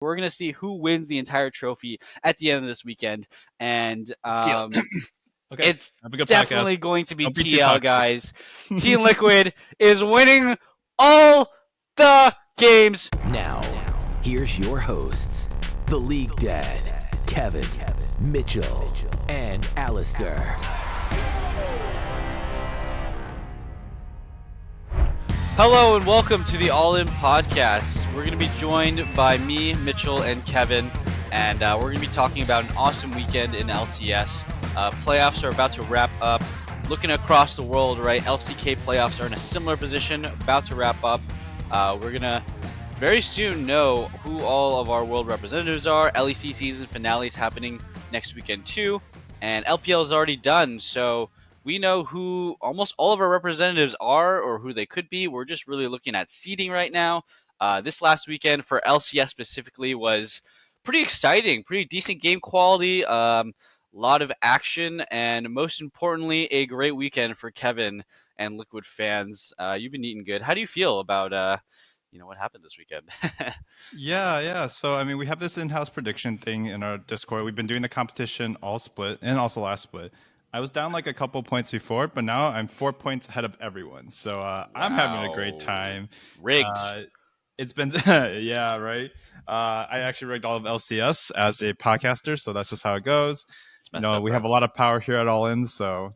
We're going to see who wins the entire trophy at the end of this weekend. And Steal. Okay, it's have a good podcast. definitely going to be Don't be too TL, toxic. guys. Team Liquid is winning all the games. Now, here's your hosts, the League Dad, Kevin, Mitchell, and Alistair. Hello and welcome to the All In Podcast. We're going to be joined by me, Mitchell, and Kevin, and we're going to be talking about an awesome weekend in LCS. Playoffs are about to wrap up. Looking across the world, right, LCK playoffs are in a similar position, about to wrap up. We're going to very soon know who all of our world representatives are. LEC season finale is happening next weekend too, and LPL is already done, so we know who almost all of our representatives are or who they could be. We're just really looking at seeding right now. This last weekend for LCS specifically was pretty exciting, pretty decent game quality, a lot of action, and most importantly, a great weekend for Kevin and Liquid fans. You've been eating good. How do you feel about what happened this weekend? Yeah. So, I mean, we have this in-house prediction thing in our Discord. We've been doing the competition all split and also last split. I was down like a couple points before, but now I'm 4 points ahead of everyone. So I'm having a great time. Rigged. It's been, yeah, right. I actually rigged all of LCS as a podcaster, so that's just how it goes. It's messed up, We bro. have a lot of power here at All In, so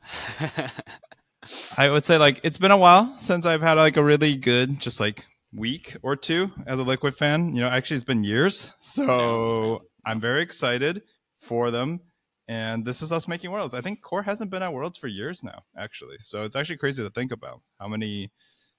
I would say like it's been a while since I've had like a really good just like week or two as a Liquid fan. Actually it's been years. So I'm very excited for them. And this is us making Worlds. I think Core hasn't been at Worlds for years now, actually. So it's actually crazy to think about how many.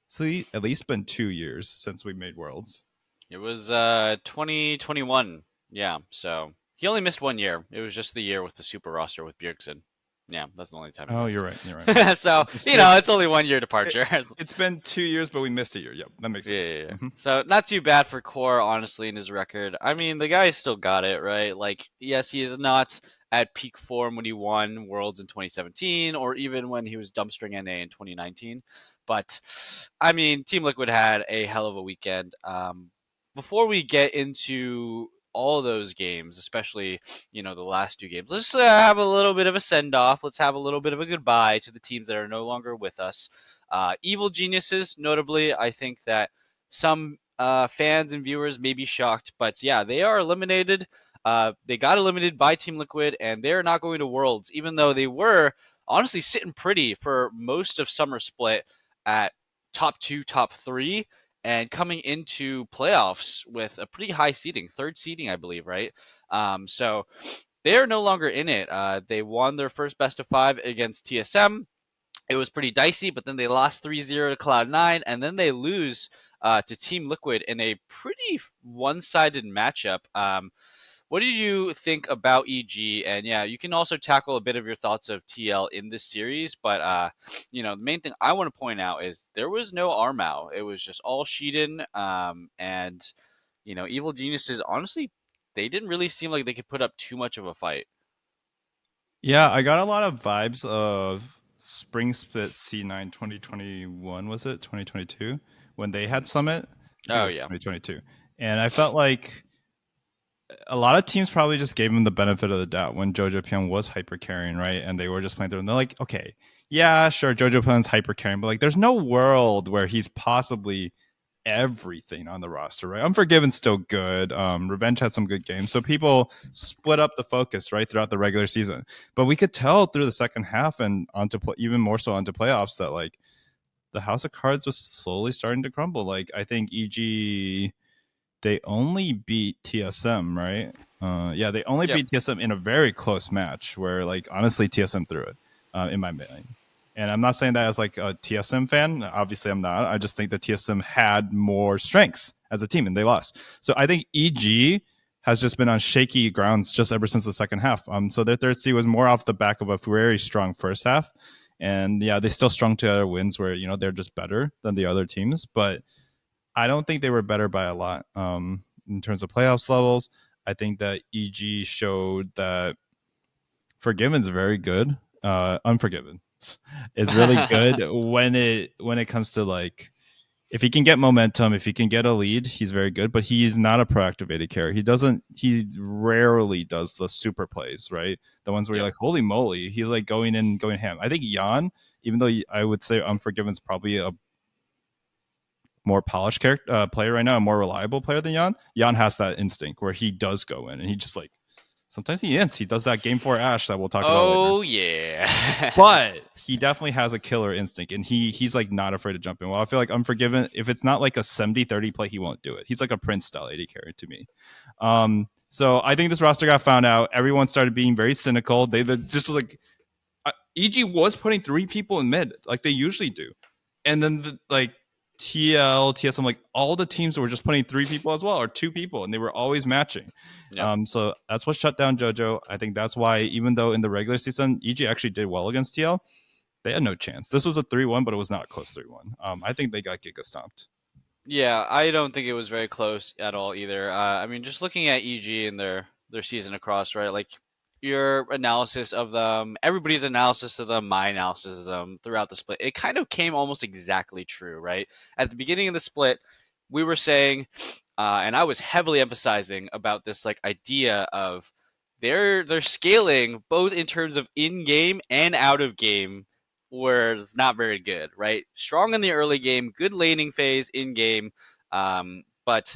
It's at least been 2 years since we made Worlds. It was 2021. Yeah, so he only missed 1 year. It was just the year with the super roster with Bjergsen. Yeah, that's the only time he Oh, missed. you're right. So, it's only 1 year departure. It's been 2 years, but we missed a year. Yep, that makes sense. Yeah. Mm-hmm. So not too bad for Core, honestly, in his record. I mean, the guy still got it, right? Like, yes, he is not at peak form when he won Worlds in 2017, or even when he was dumpstering NA in 2019. But, I mean, Team Liquid had a hell of a weekend. Before we get into all those games, especially, the last two games, let's have a little bit of a send-off. Let's have a little bit of a goodbye to the teams that are no longer with us. Evil Geniuses, notably, I think that some fans and viewers may be shocked, but yeah, they are eliminated. They got eliminated by Team Liquid, and they're not going to Worlds, even though they were honestly sitting pretty for most of Summer Split at top 2, top 3, and coming into playoffs with a pretty high seeding, third seeding, I believe, right? So they are no longer in it. They won their first best of 5 against TSM. It was pretty dicey, but then they lost 3-0 to Cloud9, and then they lose to Team Liquid in a pretty one-sided matchup. What did you think about EG? And yeah, you can also tackle a bit of your thoughts of TL in this series, but the main thing I want to point out is there was no Armao. It was just all Sheeden, and Evil Geniuses. Honestly, they didn't really seem like they could put up too much of a fight. Yeah, I got a lot of vibes of Spring Split C9 2021, was it? 2022? When they had Summit? I think it Oh was yeah. 2022. And I felt like a lot of teams probably just gave him the benefit of the doubt when Jojo Pyong was hyper carrying, right? And they were just playing through and they're like, okay, yeah, sure, Jojo Pyong's hyper carrying, but like there's no world where he's possibly everything on the roster, right? Unforgiven's still good. Revenge had some good games. So people split up the focus, right, throughout the regular season. But we could tell through the second half and even more so onto playoffs that like the House of Cards was slowly starting to crumble. Like I think EG, they only beat TSM, right? Yeah, they only beat TSM in a very close match where like honestly TSM threw it, in my opinion. And I'm not saying that as like a TSM fan. Obviously, I'm not. I just think that TSM had more strengths as a team, and they lost. So I think EG has just been on shaky grounds just ever since the second half. So their third seed was more off the back of a very strong first half, and yeah, they still strung together wins where they're just better than the other teams, but I don't think they were better by a lot. In terms of playoffs levels, I think that EG showed that Forgiven's very good. Unforgiven is really good when it comes to like if he can get momentum, if he can get a lead, he's very good. But he's not a proactive AD carry. He rarely does the super plays, right? The ones where you're Yep. like, holy moly, he's like going in, going ham. I think Jan, even though I would say Unforgiven's probably a more polished player right now, a more reliable player than Jan. Jan has that instinct where he does go in and he just like sometimes he ends. He does that game 4 Ash that we'll talk about later. Oh yeah. But he definitely has a killer instinct and he's like not afraid to jump in. Well, I feel like Unforgiven, if it's not like a 70-30 play, he won't do it. He's like a Prince style AD carry to me. So I think this roster got found out. Everyone started being very cynical. They just like EG was putting 3 people in mid like they usually do. And then TL, TSM, like all the teams were just putting 3 people as well or 2 people, and they were always matching. Yep. So that's what shut down JoJo. I think that's why, even though in the regular season, EG actually did well against TL, they had no chance. This was a 3-1, but it was not a close 3-1. I think they got Giga stomped. Yeah, I don't think it was very close at all either. I mean, just looking at EG and their season across, right? Like your analysis of them, everybody's analysis of them, my analysis of them throughout the split, it kind of came almost exactly true, right? At the beginning of the split, we were saying, and I was heavily emphasizing about this like idea of they're scaling both in terms of in-game and out of game was not very good, right? Strong in the early game, good laning phase in game, but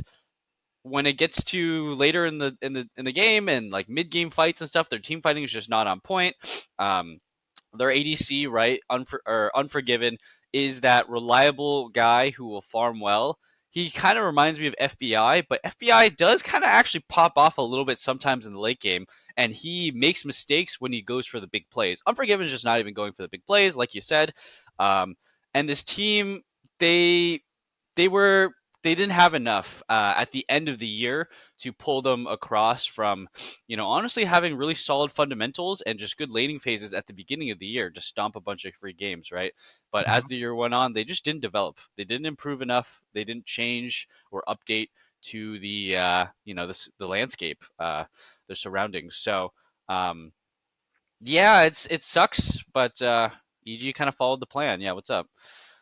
when it gets to later in the game and like mid game fights and stuff, their team fighting is just not on point. Their ADC, right, Unforgiven, is that reliable guy who will farm well. He kind of reminds me of FBI, but FBI does kind of actually pop off a little bit sometimes in the late game, and he makes mistakes when he goes for the big plays. Unforgiven is just not even going for the big plays, like you said. And this team, they they were they didn't have enough at the end of the year to pull them across from, honestly having really solid fundamentals and just good laning phases at the beginning of the year to stomp a bunch of free games, right? But as the year went on, they just didn't develop. They didn't improve enough. They didn't change or update to the landscape, their surroundings. So, yeah, it sucks, but EG kind of followed the plan. Yeah, what's up?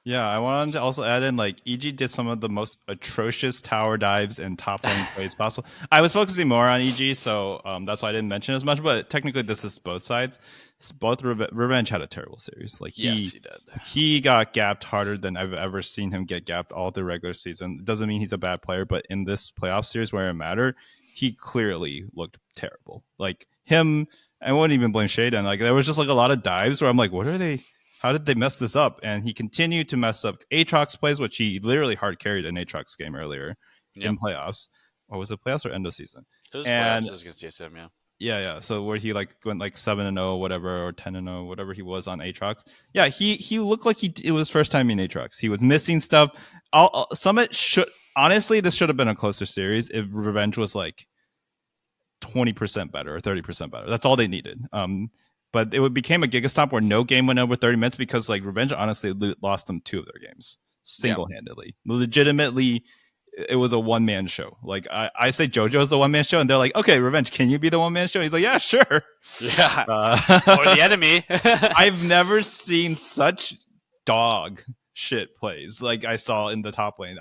Yeah, I wanted to also add in like EG did some of the most atrocious tower dives and top lane plays possible. I was focusing more on EG, so that's why I didn't mention as much. But technically, this is both sides. Both Revenge had a terrible series. Like Yes, he did. he got gapped harder than I've ever seen him get gapped all the regular season. It doesn't mean he's a bad player, but in this playoff series where it mattered, he clearly looked terrible. Like him, I wouldn't even blame Shaden. Like there was just like a lot of dives where I'm like, what are they? How did they mess this up? And he continued to mess up Aatrox plays, which he literally hard carried an Aatrox game earlier in playoffs. Or was it playoffs or end of season? It was And playoffs. I was against CSM, yeah. yeah. So where he like went like 7-0, whatever, or 10-0, whatever he was on Aatrox. Yeah, he looked like it was first time in Aatrox. He was missing stuff. Summit should honestly, this should have been a closer series if Revenge was like 20% better or 30% better. That's all they needed. But it became a Giga Stomp where no game went over 30 minutes because like Revenge honestly lost them 2 of their games single-handedly. Legitimately, it was a one-man show. Like I say JoJo's the one-man show, and they're like, okay, Revenge, can you be the one-man show? He's like, yeah, sure. Yeah. Or the enemy. I've never seen such dog shit plays like I saw in the top lane.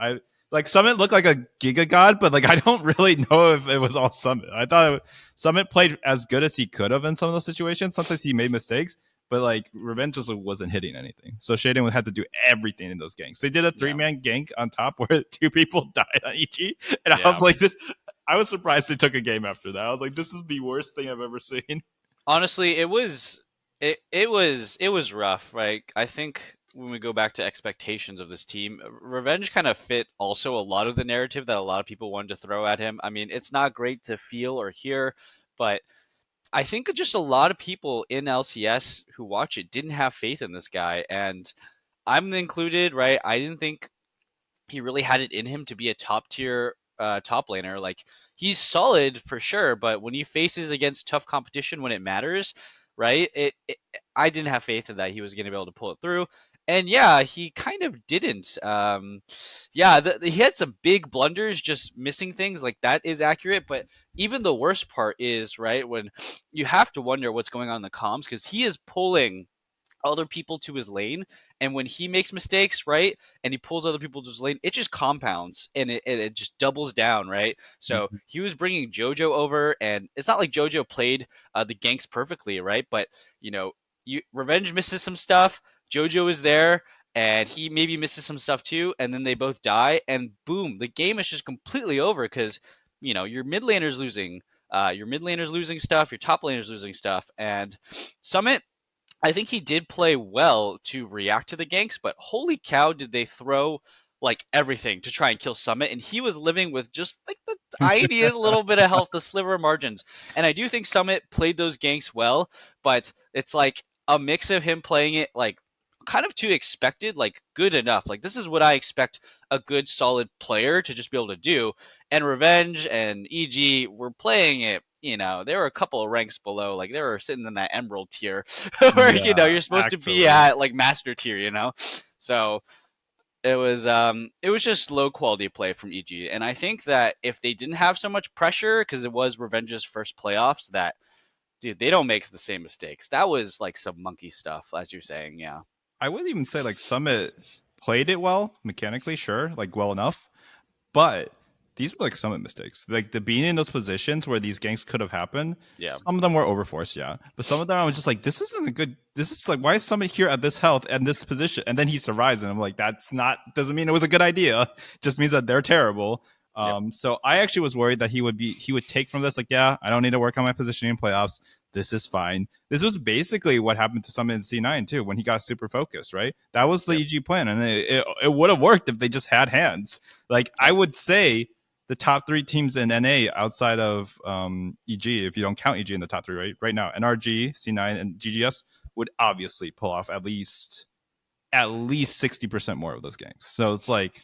Like Summit looked like a Giga God, but like I don't really know if it was all Summit. I thought Summit played as good as he could have in some of those situations. Sometimes he made mistakes, but like Revenge just wasn't hitting anything. So Shaden had to do everything in those ganks. They did a 3-man gank on top where 2 people died on EG, and I was like, this. I was surprised they took a game after that. I was like, this is the worst thing I've ever seen. Honestly, it was rough, right? I think when we go back to expectations of this team, Revenge kind of fit also a lot of the narrative that a lot of people wanted to throw at him. I mean, it's not great to feel or hear, but I think just a lot of people in LCS who watch it didn't have faith in this guy, and I'm included, right? I didn't think he really had it in him to be a top tier top laner. Like he's solid for sure, but when he faces against tough competition when it matters, right? I didn't have faith in that he was going to be able to pull it through. And yeah, he kind of didn't. He had some big blunders, just missing things. Like that is accurate, but even the worst part is right when you have to wonder what's going on in the comms because he is pulling other people to his lane, and when he makes mistakes, right, and he pulls other people to his lane, it just compounds and it just doubles down, right? So Mhm. he was bringing Jojo over, and it's not like Jojo played the ganks perfectly, right? But you know, Revenge misses some stuff, Jojo is there, and he maybe misses some stuff too, and then they both die, and boom, the game is just completely over because your mid laner's losing. Your mid laner's losing stuff, your top laner's losing stuff, and Summit, I think he did play well to react to the ganks, but holy cow, did they throw like everything to try and kill Summit, and he was living with just like the tiniest little bit of health, the sliver of margins. And I do think Summit played those ganks well, but it's like a mix of him playing it like kind of too expected, like good enough. Like this is what I expect a good solid player to just be able to do. And Revenge and EG were playing it, they were a couple of ranks below. Like they were sitting in that emerald tier where Yeah, you're supposed to be actually. at like master tier. So it was just low quality play from EG. And I think that if they didn't have so much pressure, because it was Revenge's first playoffs, that dude, they don't make the same mistakes. That was like some monkey stuff, as you're saying, yeah. I wouldn't even say like Summit played it well mechanically, sure, like well enough, but these were like Summit mistakes. Like the being in those positions where these ganks could have happened. Yeah. Some of them were overforced, yeah, but some of them I was just like, this isn't a good. This is like, why is Summit here at this health and this position? And then he survives, and I'm like, that's not doesn't mean it was a good idea. Just means that they're terrible. Yep. So I actually was worried that he would take from this like, yeah, I don't need to work on my positioning in playoffs. This is fine. This was basically what happened to Summit in C9 too when he got super focused, right? That was the Yep. EG plan, and it would have worked if they just had hands. Like I would say the top three teams in NA outside of EG, if you don't count EG in the top three, right now, NRG, C9, and GGS would obviously pull off at least 60% more of those ganks. So it's like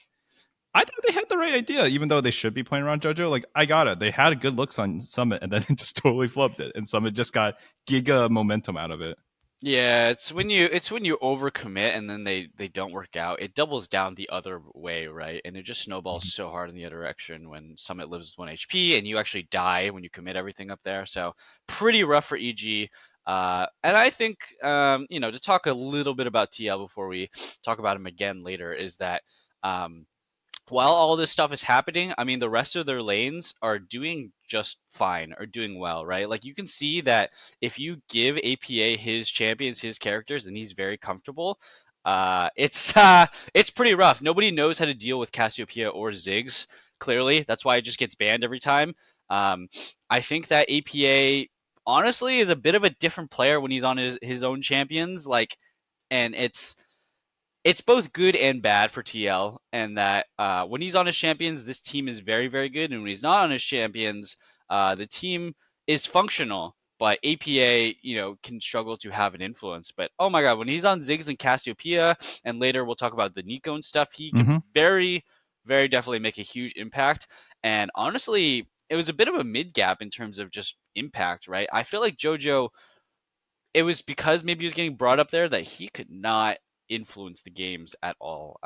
I think they had the right idea, even though they should be playing around JoJo. Like, I got it. They had good looks on Summit, and then it just totally flipped it. And Summit just got giga momentum out of it. Yeah, it's when you overcommit and then they don't work out. It doubles down the other way, right? And it just snowballs so hard in the other direction when Summit lives with 1 HP and you actually die when you commit everything up there. So pretty rough for EG. And I think to talk a little bit about TL before we talk about him again later is that um, while all this stuff is happening, I mean, the rest of their lanes are doing just fine, or doing well, right? Like you can see that if you give APA his champions, his characters, and he's very comfortable. It's pretty rough. Nobody knows how to deal with Cassiopeia or Ziggs. Clearly, that's why it just gets banned every time. Um, I think that APA honestly is a bit of a different player when he's on his own champions. Like, and it's both good and bad for TL, and that when he's on his champions, this team is very, very good, and when he's not on his champions, the team is functional. But APA, can struggle to have an influence. But oh my god, when he's on Ziggs and Cassiopeia, and later we'll talk about the Nico and stuff, he can very, very definitely make a huge impact. And honestly, it was a bit of a mid gap in terms of just impact, right? I feel like JoJo, it was because maybe he was getting brought up there that he could not influence the games at all.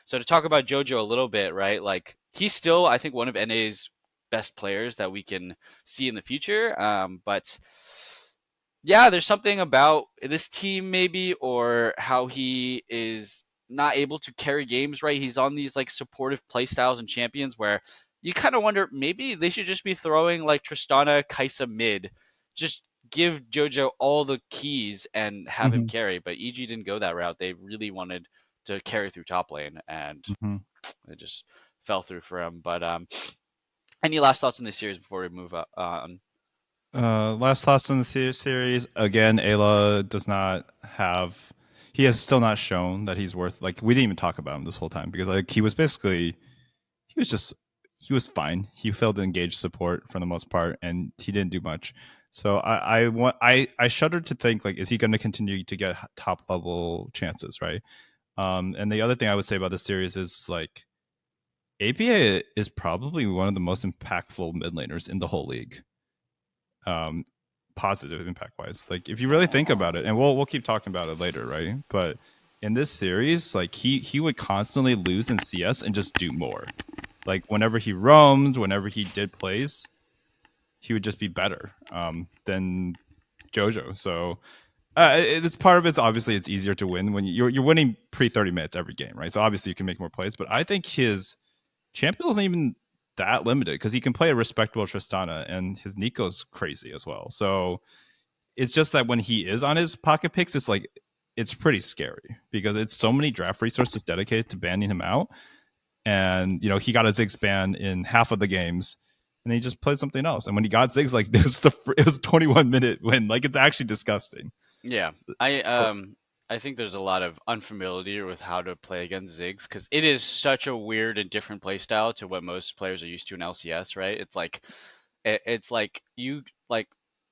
So to talk about JoJo a little bit, right? Like he's still, I think, one of NA's best players that we can see in the future. But yeah, there's something about this team maybe, or how he is not able to carry games right. He's on these like supportive playstyles and champions where you kind of wonder maybe they should just be throwing like Tristana, Kaisa mid, just give JoJo all the keys and have him Mm-hmm. carry. But EG didn't go that route. They really wanted to carry through top lane, and Mm-hmm. it just fell through for him. But any last thoughts on this series before we move on? Last thoughts on the series. Again, Ayla does not have. He has still not shown that he's worth. Like we didn't even talk about him this whole time because like he was basically, he was fine. He failed to engage support for the most part, and he didn't do much. So I shudder to think like, is he going to continue to get top level chances, right? And the other thing I would say about this series is like, APA is probably one of the most impactful mid laners in the whole league. Positive impact wise, like if you really think about it, and we'll keep talking about it later, right? But in this series, like he would constantly lose in CS and just do more. Like whenever he roamed, whenever he did plays, he would just be better than JoJo. So It's part of it's obviously it's easier to win when you're winning pre 30 minutes every game, right? So obviously you can make more plays, but I think his champion isn't even that limited because he can play a respectable Tristana and his Nico's crazy as well. So it's just that when he is on his pocket picks, it's like it's pretty scary because it's so many draft resources dedicated to banning him out. And he got a Ziggs ban in half of the games, and he just played something else. And when he got Ziggs, like it was 21-minute win. Like it's actually disgusting. Yeah, I think there's a lot of unfamiliarity with how to play against Ziggs because it is such a weird and different play style to what most players are used to in LCS, right? It's like you like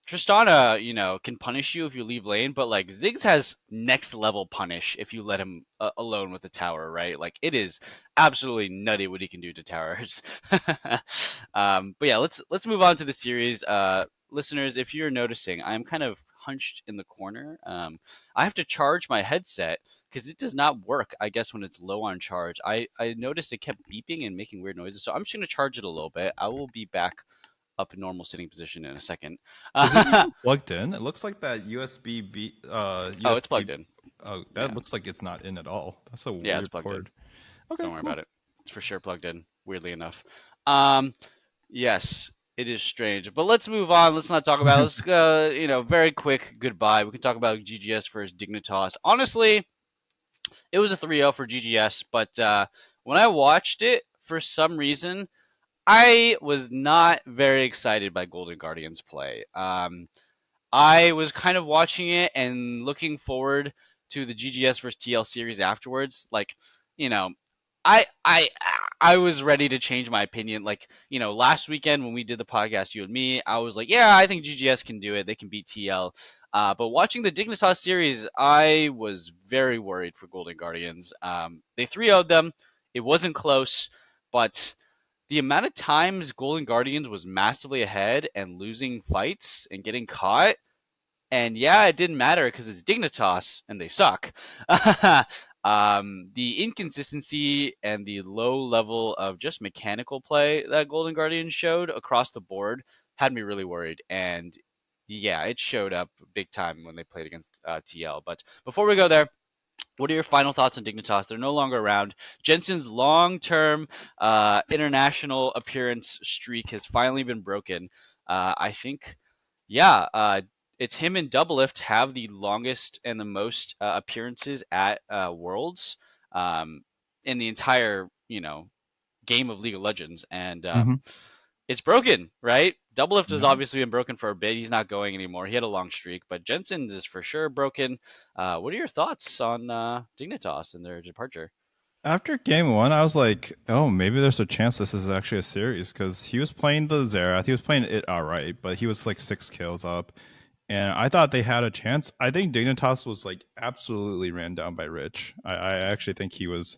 Tristana, can punish you if you leave lane, but like Ziggs has next level punish if you let him alone with the tower, right? Like it is absolutely nutty what he can do to towers. But yeah, let's move on to the series. Listeners, if you're noticing, I'm kind of hunched in the corner. I have to charge my headset because it does not work, I guess, when it's low on charge. I noticed it kept beeping and making weird noises, so I'm just going to charge it a little bit. I will be back up in normal sitting position in a second. Is it even plugged in? It looks like that USB Oh, it's plugged in. Oh, that Yeah. looks like it's not in at all. That's a Yeah, it's weird plugged cord. in. Okay, Don't worry cool. about it. It's for sure plugged in, weirdly enough. Um, yes, it is strange. But let's move on. Let's not talk about it. Let's very quick goodbye. We can talk about GGS versus Dignitas. Honestly, it was a 3-0 for GGS, but when I watched it, for some reason, I was not very excited by Golden Guardians play. I was kind of watching it and looking forward to the GGS versus TL series afterwards. Like, you know, I I I was ready to change my opinion. Like, last weekend when we did the podcast, you and me, I was like, yeah, I think GGS can do it. They can beat TL. But watching the Dignitas series, I was very worried for Golden Guardians. They 3-0'd them. It wasn't close, but the amount of times Golden Guardians was massively ahead and losing fights and getting caught, and yeah, it didn't matter because it's Dignitas and they suck. The inconsistency and the low level of just mechanical play that Golden Guardians showed across the board had me really worried. And yeah, it showed up big time when they played against TL. But before we go there, what are your final thoughts on Dignitas? They're no longer around. Jensen's long-term international appearance streak has finally been broken. I think, yeah, it's him and Doublelift have the longest and the most appearances at Worlds in the entire, game of League of Legends, and Mhm. it's broken, right? Doublelift has Yeah. obviously been broken for a bit. He's not going anymore. He had a long streak, but Jensen's is for sure broken. What are your thoughts on Dignitas and their departure? After game one, I was like, oh, maybe there's a chance this is actually a series because he was playing the Xerath. He was playing it all right, but he was like 6 kills up. And I thought they had a chance. I think Dignitas was like absolutely ran down by Rich. I actually think he was.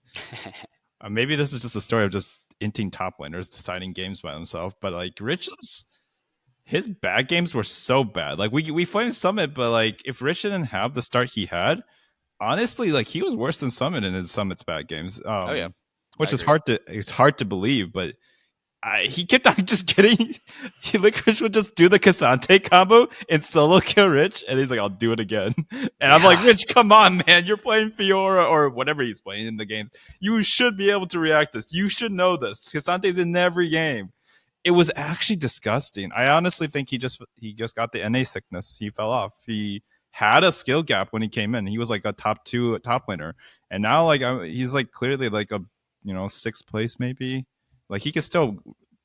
Maybe this is just the story of just inting top winners deciding games by themselves. But like Rich's, his bad games were so bad. Like we flamed Summit, but like if Rich didn't have the start he had, honestly, like he was worse than Summit in his Summit's bad games. Oh yeah, I Which is agree. hard to believe, but he kept on just getting. Licorice would just do the Cassante combo and solo kill Rich, and he's like, "I'll do it again." And I'm like, Yeah, "Rich, come on, man! You're playing Fiora or whatever he's playing in the game. You should be able to react this. You should know this. Cassante's in every game." It was actually disgusting. I honestly think he just got the NA sickness. He fell off. He had a skill gap when he came in. He was like a top winner, and now like he's like clearly like a sixth place maybe. Like he could still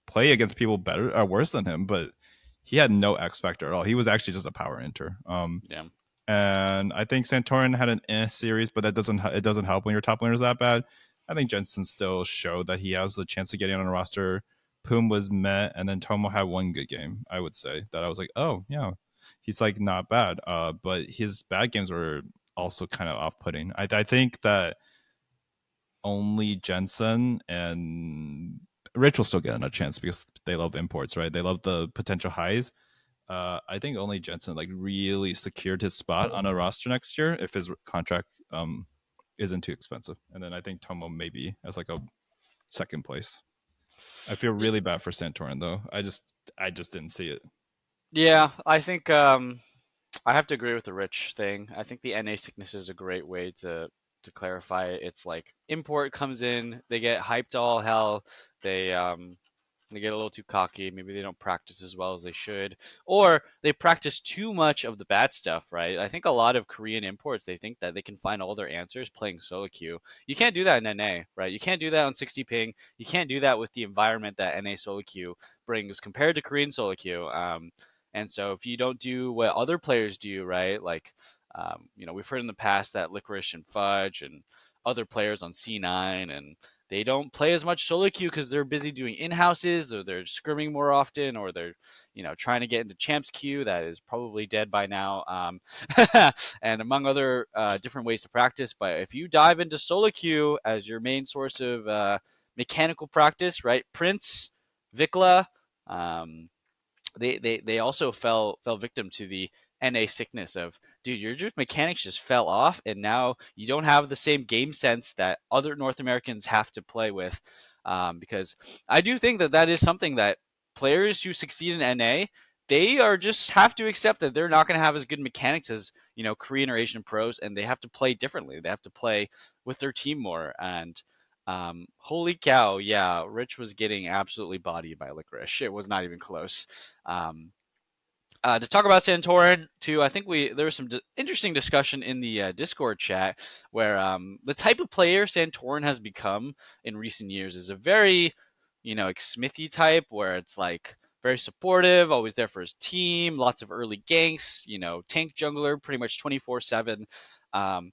play against people better or worse than him, but he had no X factor at all. He was actually just a power enter. yeah, And I think Santorin had an series, but it doesn't help when your top laner is that bad. I think Jensen still showed that he has the chance of getting on a roster. Poom was met, and then Tomo had one good game. I would say that I was like, oh yeah, he's like not bad. But his bad games were also kind of off putting. I think that only Jensen and Rich will still get a chance because they love imports, right? They love the potential highs. I think only Jensen like really secured his spot on a roster next year if his contract isn't too expensive, and then I think Tomo maybe as like a second place. I feel really bad for Santorin though. I just didn't see it. yeah. I think I have to agree with the Rich thing. I think the NA sickness is a great way to clarify it. It's like import comes in, they get hyped all hell, they they get a little too cocky. Maybe they don't practice as well as they should, or they practice too much of the bad stuff, right? I think a lot of Korean imports they think that they can find all their answers playing solo queue. You can't do that in NA, right? You can't do that on 60 ping. You can't do that with the environment that NA solo queue brings compared to Korean solo queue. And so if you don't do what other players do, right, like we've heard in the past that Licorice and Fudge and other players on C9 and they don't play as much solo queue because they're busy doing in-houses or they're scrimming more often or they're trying to get into champs queue that is probably dead by now, and among other different ways to practice. But if you dive into solo queue as your main source of mechanical practice, right, Prince, Vikla, um, they also fell victim to the NA sickness of, dude, your just mechanics just fell off and now you don't have the same game sense that other North Americans have to play with, because I do think that that is something that players who succeed in NA, they are just have to accept that they're not going to have as good mechanics as Korean or Asian pros, and they have to play differently. They have to play with their team more. And holy cow, yeah, Rich was getting absolutely bodied by Licorice. It was not even close. Um, to talk about Santorin too, I think there was some interesting discussion in the Discord chat where the type of player Santorin has become in recent years is a very, like Smithy type, where it's like very supportive, always there for his team, lots of early ganks, tank jungler, pretty much 24/7. Um,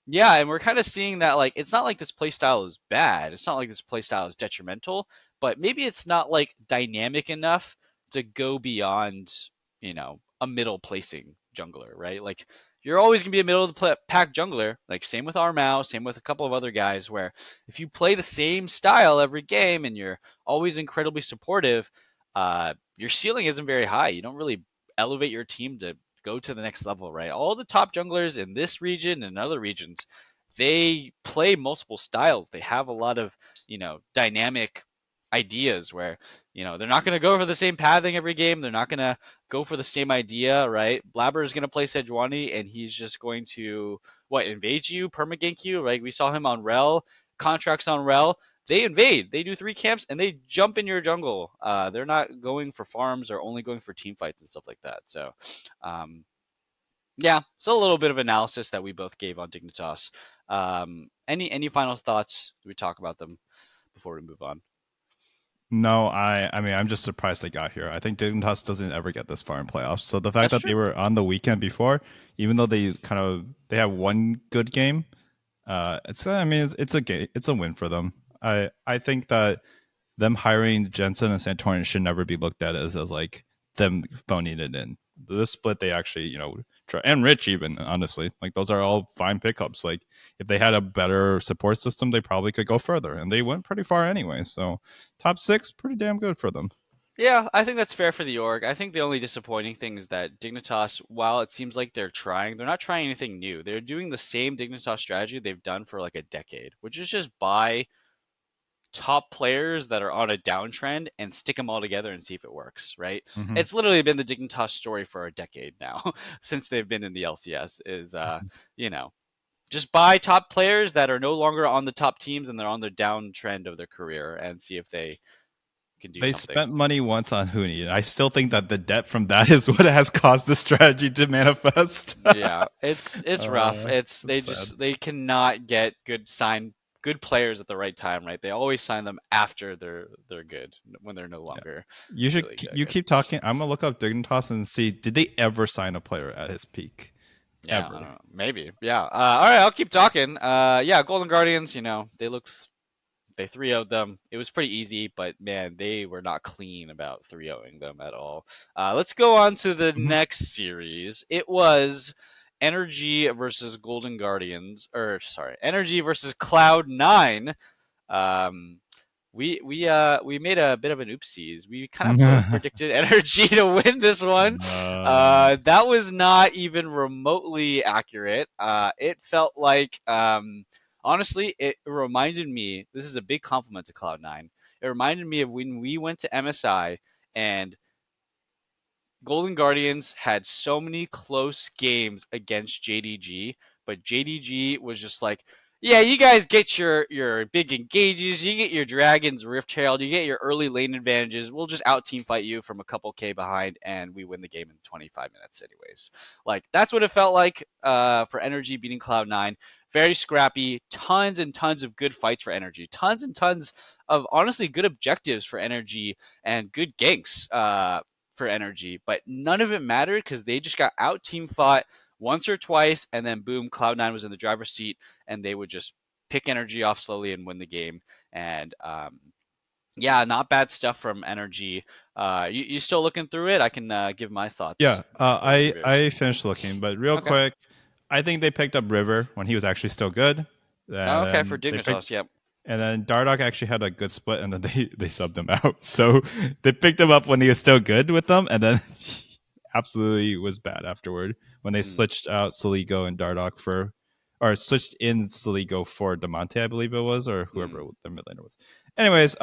yeah, and we're kind of seeing that like it's not like this playstyle is bad. It's not like this playstyle is detrimental, but maybe it's not like dynamic enough to go beyond a middle placing jungler, right? Like you're always gonna be a middle of the pack jungler. Like same with Armao, same with a couple of other guys. Where if you play the same style every game and you're always incredibly supportive, your ceiling isn't very high. You don't really elevate your team to go to the next level, right? All the top junglers in this region and other regions, they play multiple styles. They have a lot of dynamic ideas where they're not going to go for the same pathing every game. They're not going to go for the same idea, right? Blabber is going to play Sejuani and he's just going to invade you, permagank you. Right? We saw him on Rel, contracts on Rel. They invade. They do 3 camps and they jump in your jungle. They're not going for farms or only going for team fights and stuff like that. So, yeah, it's a little bit of analysis that we both gave on Dignitas. Any final thoughts? Do we talk about them before we move on? No, I mean I'm just surprised they got here. I think Dignitas doesn't ever get this far in playoffs. So the fact That's that they true. were on the weekend before, even though they have one good game, it's a game, it's a win for them. I think that them hiring Jensen and Santorin should never be looked at as like them phoning it in. This split, they actually, try, and Rich even honestly, like those are all fine pickups. Like if they had a better support system, they probably could go further, and they went pretty far anyway. So top 6, pretty damn good for them. Yeah, I think that's fair for the org. I think the only disappointing thing is that Dignitas, while it seems like they're not trying anything new. They're doing the same Dignitas strategy they've done for like a decade, which is just buy top players that are on a downtrend and stick them all together and see if it works, right? Mm-hmm. It's literally been the Dignitas story for a decade now since they've been in the LCS is you know, just buy top players that are no longer on the top teams and they're on the downtrend of their career and see if they can do They something. spent money once on Huni, and I still think that the debt from that is what has caused the strategy to manifest. Yeah, it's rough. It's That's sad. they cannot get good players at the right time, right? They always sign them after they're good when they're no Yeah. longer You should really you good. keep talking. I'm gonna look up Dignitas and see did they ever sign a player at his peak? Yeah, I don't Ever. know. Maybe. Yeah. All right, I'll keep talking. Yeah, Golden Guardians, they 3-0'd them. It was pretty easy, but man, they were not clean about 3-0ing them at all. Let's go on to the Mhm. next series. It was Energy versus Golden Guardians, or sorry, Energy versus Cloud9. Um, we made a bit of an oopsies. We kind of both predicted Energy to win this one. That was not even remotely accurate. It felt like honestly, it reminded me. This is a big compliment to Cloud9. It reminded me of when we went to MSI and Golden Guardians had so many close games against JDG, but JDG was just like, yeah, you guys get your big engages, you get your Dragons Rift Herald, you get your early lane advantages. We'll just out team fight you from a couple K behind, and we win the game in 25 minutes, anyways. Like that's what it felt like for Energy beating Cloud9. Very scrappy, tons and tons of good fights for Energy, tons and tons of honestly good objectives for Energy and good ganks for Energy, but none of it mattered because they just got out team fought once or twice, and then boom, Cloud9 was in the driver's seat, and they would just pick Energy off slowly and win the game. And yeah, not bad stuff from Energy. You still looking through it? I can give my thoughts. Yeah, Before we give yours. I finished looking, but real Okay. quick, I think they picked up River when he was actually still good. Oh, okay, for And they picked, Dignitas, yep. and then Dardoch actually had a good split, and then they subbed him out. So they picked him up when he was still good with them, and then he absolutely was bad afterward when they switched out Saligo and Dardoch for, or switched in Saligo for Demonte, I believe it was, or whoever the mid laner was. Anyways,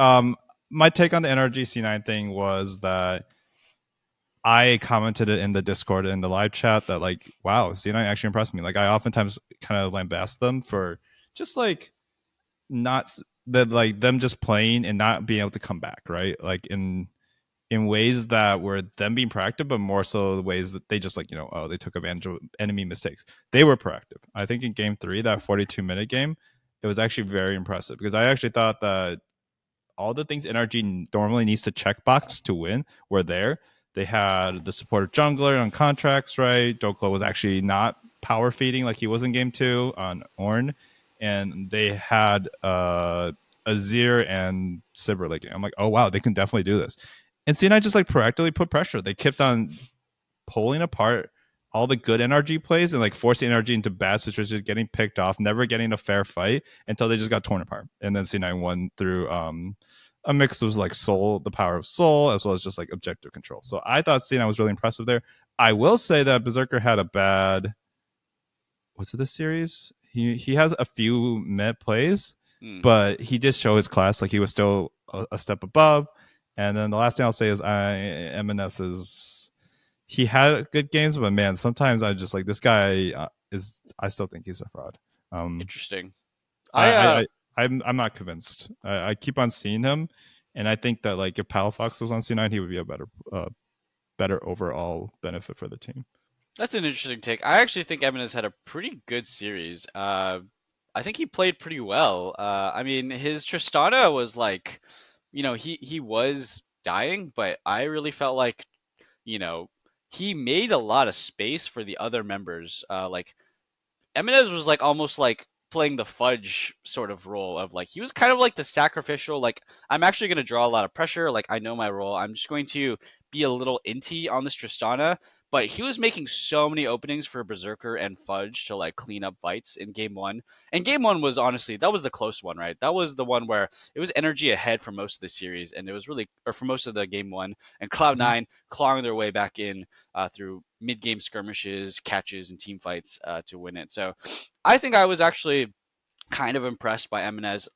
my take on the NRG C9 thing was that I commented it in the Discord in the live chat that like, wow, C9 actually impressed me. Like I oftentimes kind of lambast them for just like not that like them just playing and not being able to come back, right? Like in ways that were them being proactive, but more so the ways that they just like, oh, they took advantage of enemy mistakes. They were proactive. I think in game 3, that 42-minute game, it was actually very impressive because I actually thought that all the things NRG normally needs to checkbox to win were there. They had the supporter jungler on contracts, right? Doklo was actually not power feeding like he was in game 2 on Ornn. And they had Azir and Sivir like I'm like, oh wow, they can definitely do this. And C9 just like proactively put pressure. They kept on pulling apart all the good NRG plays and like forcing NRG into bad situations, getting picked off, never getting a fair fight until they just got torn apart. And then C9 won through a mix of like soul, the power of soul, as well as just like objective control. So I thought C9 was really impressive there. I will say that Berserker had a bad, was it this series? He has a few mid plays, but he did show his class. Like he was still a step above. And then the last thing I'll say is MNS is, he had good games, but man, sometimes I just like this guy is. I still think he's a fraud. Interesting. I'm not convinced. I keep on seeing him, and I think that like if Palafox was on C9, he would be a better overall benefit for the team. That's an interesting take. I actually think Evan has had a pretty good series. I think he played pretty well. I mean, his Tristana was like, he was dying, but I really felt like, he made a lot of space for the other members. Like Eminez was like almost like playing the fudge sort of role of like he was kind of like the sacrificial, like I'm actually going to draw a lot of pressure, like I know my role, I'm just going to be a little inty on this Tristana. But he was making so many openings for Berserker and Fudge to like clean up fights in game 1. And game 1 was honestly, that was the close one, right? That was the one where it was Energy ahead for most of the series, and it was really, or for most of the game 1, and Cloud9 clawing their way back in through mid-game skirmishes, catches, and team fights to win it. So I think I was actually kind of impressed by Eminez.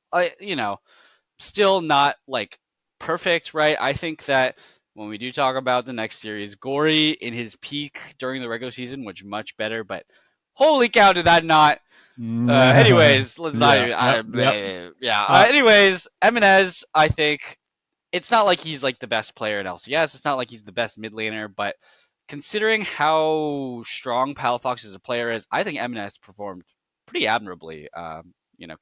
Still not like perfect, right? I think that when we do talk about the next series, Gory in his peak during the regular season was much better, but holy cow, did that not? Anyways, let's not even. Anyways, Eminez, I think it's not like he's like the best player in LCS. It's not like he's the best mid laner, but considering how strong Palafox as a player is, I think Eminez performed pretty admirably.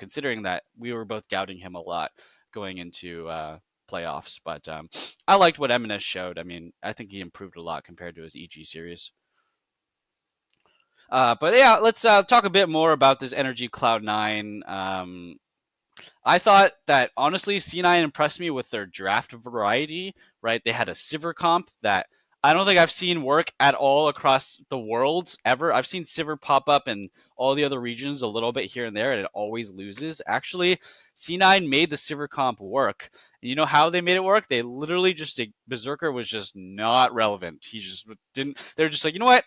Considering that we were both doubting him a lot going into playoffs, but I liked what Eminez showed. I mean, I think he improved a lot compared to his EG series. But yeah, let's talk a bit more about this Energy Cloud9. I thought that honestly, C9 impressed me with their draft variety, right? They had a Sivir comp that I don't think I've seen work at all across the world ever. I've seen Sivir pop up in all the other regions a little bit here and there, and it always loses. Actually, C9 made the Sivir comp work. And you know how they made it work? They literally just, Berserker was just not relevant. He just didn't, they're just like, you know what?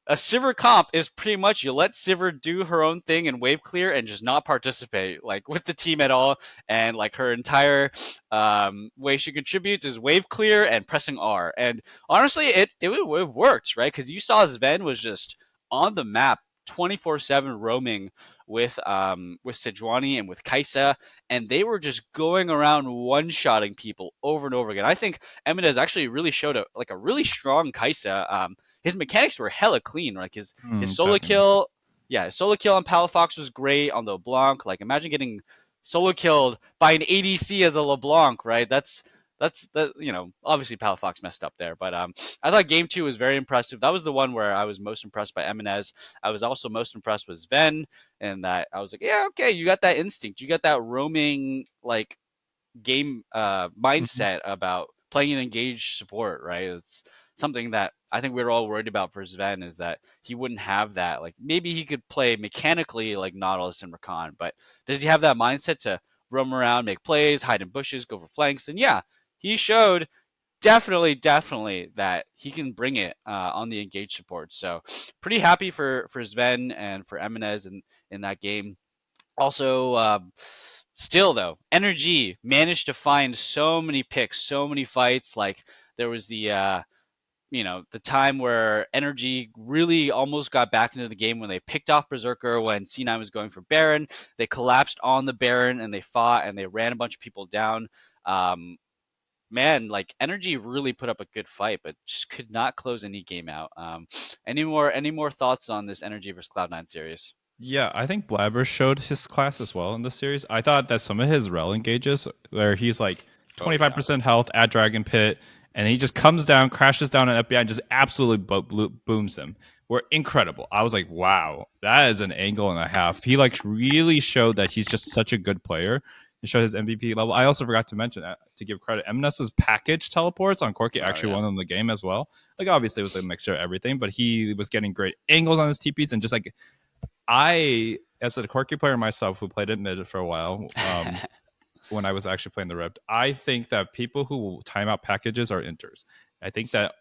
a Sivir comp is pretty much you let Sivir do her own thing and wave clear and just not participate like with the team at all. And like her entire way she contributes is wave clear and pressing R. And honestly, it worked, right? Because you saw Sven was just on the map 24/7 roaming with Sejuani and with Kaisa, and they were just going around one-shotting people over and over again. I think Eminez actually really showed a really strong Kaisa. His mechanics were hella clean. Like his solo Definitely. kill, yeah, his solo kill on Palafox was great on the LeBlanc. Like imagine getting solo killed by an ADC as a LeBlanc, right? That's obviously Palafox messed up there, but I thought game two was very impressive. That was the one where I was most impressed by Eminez. I was also most impressed with Sven, and that I was like, yeah, okay, you got that instinct, you got that roaming like game Mhm. mindset about playing an engaged support, right? It's something that I think we were all worried about for Sven is that he wouldn't have that. Like maybe he could play mechanically like Nautilus and Rakan, but does he have that mindset to roam around, make plays, hide in bushes, go for flanks? And yeah, he showed definitely that he can bring it on the engaged support. So pretty happy for Sven and for Eminez in that game. Also, still though, NRG managed to find so many picks, so many fights. Like there was the time where NRG really almost got back into the game when they picked off Berserker when C9 was going for Baron. They collapsed on the Baron and they fought and they ran a bunch of people down. Um, Man, like NRG really put up a good fight, but just could not close any game out. Any more thoughts on this NRG versus Cloud9 series? Yeah, I think Blabber showed his class as well in this series. I thought that some of his rel engages, where he's like Oh yeah. 25% health at Dragon Pit, and he just comes down, crashes down on FBI, and just absolutely booms him, were incredible. I was like, wow, that is an angle and a half. He like really showed that he's just such a good player. He showed his MVP level. I also forgot to mention to give credit, MNS's package teleports on Corki Oh actually yeah. won them the game as well. Like obviously it was a mixture of everything, but he was getting great angles on his TPs and just like as a quirky player myself who played it mid for a while, when I was actually playing the Rift, I think that people who time out packages are inters. I think that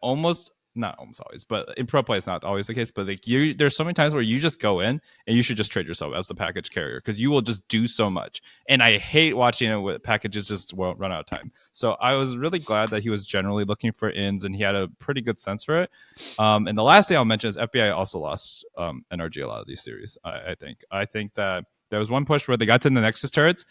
not almost always, but in pro play it's not always the case. But like there's so many times where you just go in and you should just trade yourself as the package carrier because you will just do so much. And I hate watching it with packages just won't run out of time. So I was really glad that he was generally looking for ins and he had a pretty good sense for it. And the last thing I'll mention is FBI also lost NRG a lot of these series. I think that there was one push where they got to the Nexus turrets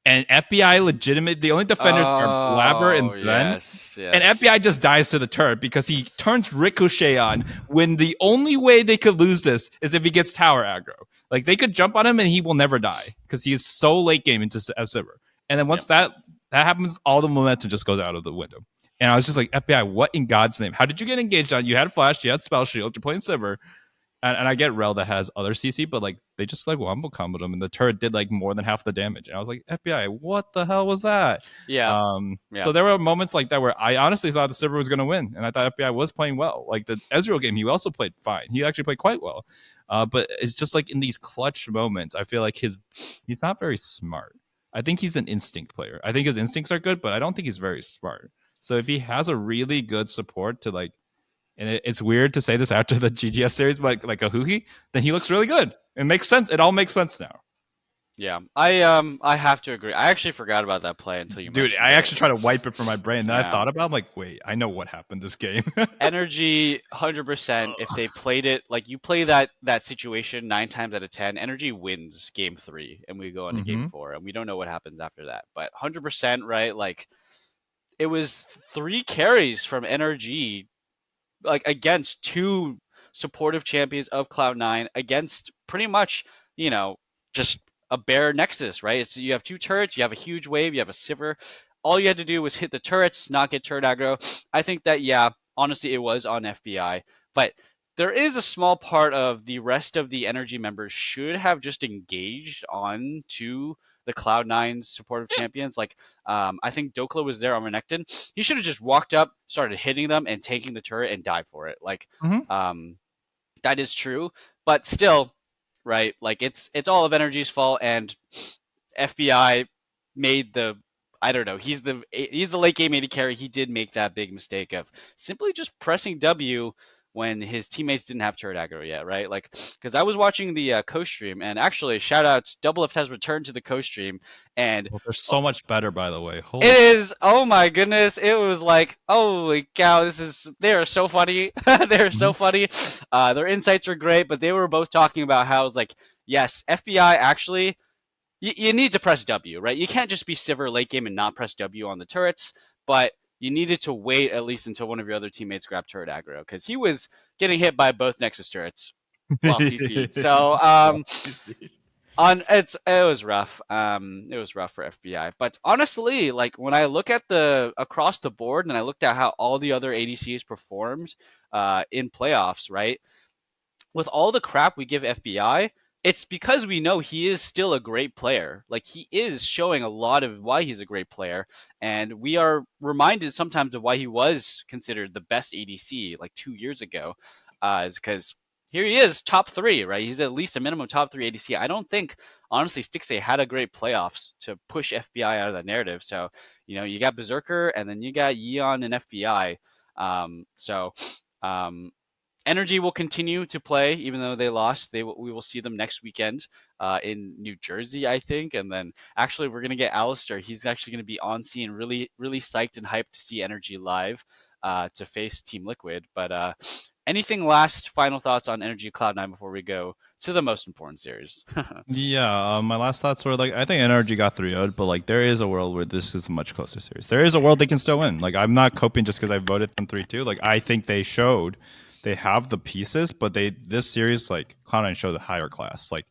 and FBI legitimate. The only defenders are Blabber and Oh Sven. yes, And yes. FBI just dies to the turret because he turns Ricochet on when the only way they could lose this is if he gets tower aggro. Like they could jump on him and he will never die because he is so late game into Sivir. And then once Yep. that happens, all the momentum just goes out of the window. And I was just like, FBI, what in God's name? How did you get engaged on? You had Flash, you had Spell Shield, you're playing Sivir. And I get Rel that has other CC, but like they just like wombo comboed him, and the turret did like more than half the damage. And I was like, FBI, what the hell was that? Yeah. So Yeah. there were moments like that where I honestly thought the Sivir was going to win, and I thought FBI was playing well. Like the Ezreal game, he also played fine. He actually played quite well. But it's just like in these clutch moments, I feel like he's not very smart. I think he's an instinct player. I think his instincts are good, but I don't think he's very smart. So if he has a really good support to like, and it's weird to say this after the GGS series, but like a Huhi, then he looks really good. It makes sense. It all makes sense now. Yeah. I have to agree. I actually forgot about that play until you Dude, mentioned I it. actually try to wipe it from my brain. Then I Yeah. thought about it, I'm like, wait, I know what happened this game. NRG 100%. If they played it like you play that situation 9 times out of 10, NRG wins game 3 and we go into game Mm-hmm. 4 and we don't know what happens after that. But 100%, right? Like it was 3 carries from NRG like against 2 supportive champions of Cloud9 against pretty much, you know, just a bare Nexus, right? It's you have 2 turrets, you have a huge wave, you have a Sivir. All you had to do was hit the turrets, not get turret aggro. I think that yeah, honestly it was on FBI, but there is a small part of the rest of the energy members should have just engaged on to the Cloud9 supportive champions. Like I think Dokla was there on Renekton. He should have just walked up, started hitting them, and taking the turret and died for it. Like, Mm-hmm. um, that is true, but still, right? Like, it's all of Energy's fault, and FBI made the I don't know. He's the late game AD carry. He did make that big mistake of simply just pressing W when his teammates didn't have turret aggro yet, right? Like, because I was watching the co-stream, and actually, shout outs, Doublelift has returned to the co-stream, and Well, they're so much better, by the way. Holy it is, oh my goodness, it was like, holy cow, they are so funny. They are so funny. Their insights were great, but they were both talking about how it's like, yes, FBI actually, you need to press W, right? You can't just be Sivir late game and not press W on the turrets, but you needed to wait at least until one of your other teammates grabbed turret aggro, because he was getting hit by both Nexus turrets while CC'd. So, it was rough. It was rough for FBI. But honestly, like when I look at the across the board and I looked at how all the other ADCs performed in playoffs, right? With all the crap we give FBI, it's because we know he is still a great player. Like he is showing a lot of why he's a great player, and we are reminded sometimes of why he was considered the best ADC like 2 years ago, is because here he is, top three, right? He's at least a minimum top three ADC. I don't think honestly Stixxay had a great playoffs to push FBI out of that narrative. So you got Berserker and then you got Yeon and FBI. So Energy will continue to play even though they lost. We will see them next weekend in New Jersey, I think. And then actually we're gonna get Alistair. He's actually gonna be on scene, really, really psyched and hyped to see Energy live to face Team Liquid. But anything last final thoughts on Energy Cloud9 before we go to the most important series? Yeah, my last thoughts were like I think NRG got 3-0'd, but like there is a world where this is a much closer series. There is a world they can still win. Like I'm not coping just because I voted them 3-2. Like I think they showed they have the pieces, but this series like Cloud9 showed a higher class. Like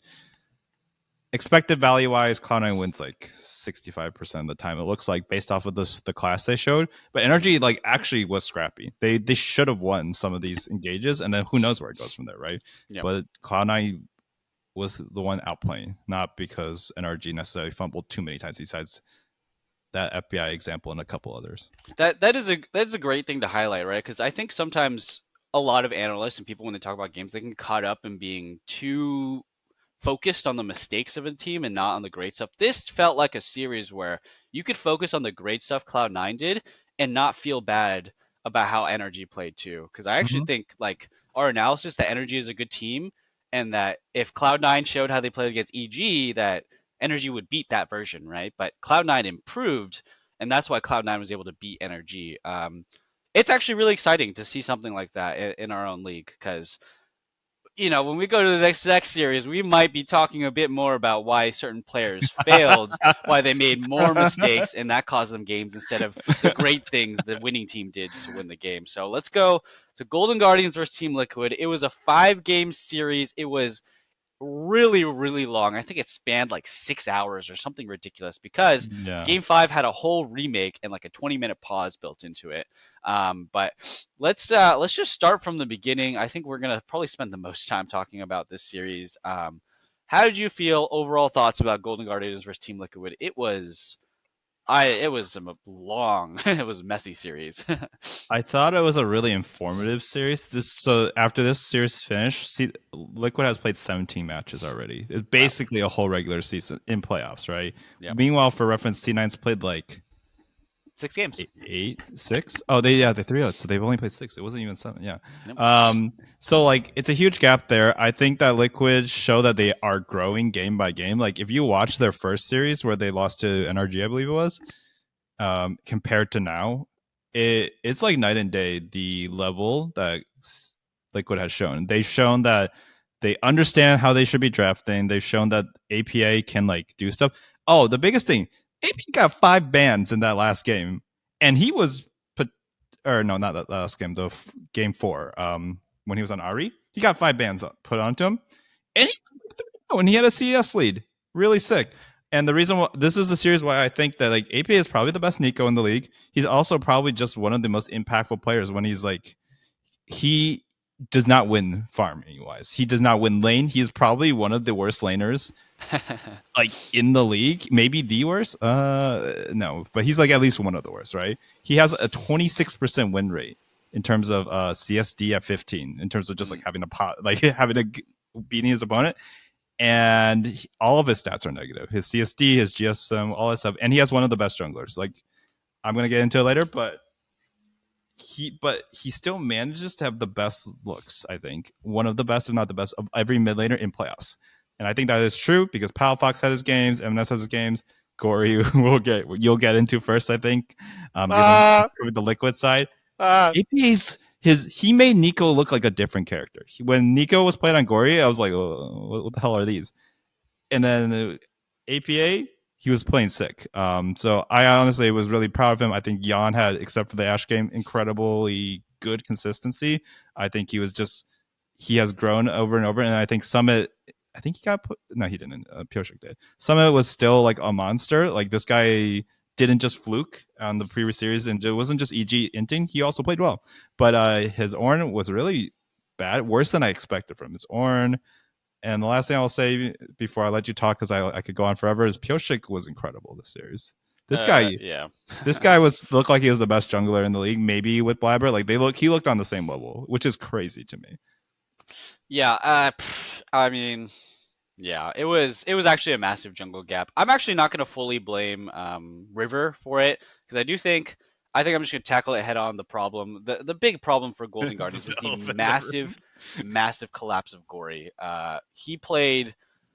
expected value wise, Cloud9 wins like 65% of the time. It looks like based off of the class they showed. But Energy like actually was scrappy. They should have won some of these engages, and then who knows where it goes from there, right? Yep. But Cloud9 was the one outplaying, not because NRG necessarily fumbled too many times. Besides that FBI example and a couple others. That is a great thing to highlight, right? Because I think sometimes a lot of analysts and people when they talk about games, they can get caught up in being too focused on the mistakes of a team and not on the great stuff. This felt like a series where you could focus on the great stuff Cloud9 did and not feel bad about how Energy played too. Because I actually think like our analysis that Energy is a good team and that if Cloud9 showed how they played against EG, that Energy would beat that version, right? But Cloud9 improved, and that's why Cloud9 was able to beat Energy. It's actually really exciting to see something like that in our own league because when we go to the next series, we might be talking a bit more about why certain players failed, why they made more mistakes, and that caused them games instead of the great things the winning team did to win the game. So let's go to Golden Guardians versus Team Liquid. It was a 5-game series. It was really, really long. I think it spanned like 6 hours or something ridiculous because Game 5 had a whole remake and like a 20-minute pause built into it. But let's just start from the beginning. I think we're gonna probably spend the most time talking about this series. How did you feel? Overall thoughts about Golden Guardians versus Team Liquid? It was a long, it was a messy series. I thought it was a really informative series. So after this series finished, Liquid has played 17 matches already. It's basically a whole regular season in playoffs, right? Yep. Meanwhile, for reference, T9's played like 6 games. 6? Oh, they 3-0, so they've only played 6. It wasn't even 7. Yeah. Yep. So like it's a huge gap there. I think that Liquid show that they are growing game by game. Like if you watch their first series where they lost to NRG, I believe it was, compared to now, it's like night and day the level that Liquid has shown. They've shown that they understand how they should be drafting. They've shown that APA can like do stuff. Oh, the biggest thing, AP got 5 bans in that last game, and he was not that last game, the game 4. When he was on Ari, he got 5 bans put onto him, and he had a CS lead. Really sick. And the reason why this is the series why I think that like AP is probably the best Nico in the league. He's also probably just one of the most impactful players when he's like, he does not win farming wise. He does not win lane. He is probably one of the worst laners like in the league. Maybe the worst. No, but he's like at least one of the worst, right? He has a 26% win rate in terms of CSD at 15, in terms of just like having beating his opponent. And all of his stats are negative. His CSD, his GSM, all that stuff. And he has one of the best junglers. Like, I'm going to get into it later, but he still manages to have the best looks. I think one of the best, if not the best, of every mid laner in playoffs. And I think that is true because Palafox had his games, MNS has his games. Gory you'll get into first, I think. With the liquid side, APA's he made Nico look like a different character. When Nico was playing on Gory, I was like, oh, what the hell are these? And then APA, he was playing sick. So I honestly was really proud of him. I think Jan had, except for the Ash game, incredibly good consistency. I think he has grown over and over. And I think Summit, I think he got put, no, he didn't. Pioshik did. Summit was still like a monster. Like this guy didn't just fluke on the previous series, and it wasn't just EG inting. He also played well. But his Ornn was really bad, worse than I expected from his Ornn. And the last thing I'll say before I let you talk, because I could go on forever, is Pioshik was incredible this series. This guy looked like he was the best jungler in the league, maybe with Blabber. Like he looked on the same level, which is crazy to me. Yeah, I mean, yeah, it was actually a massive jungle gap. I'm actually not going to fully blame River for it because I think I'm just going to tackle it head on. The problem, the big problem for Golden Guardians was the massive collapse of Gory. He played,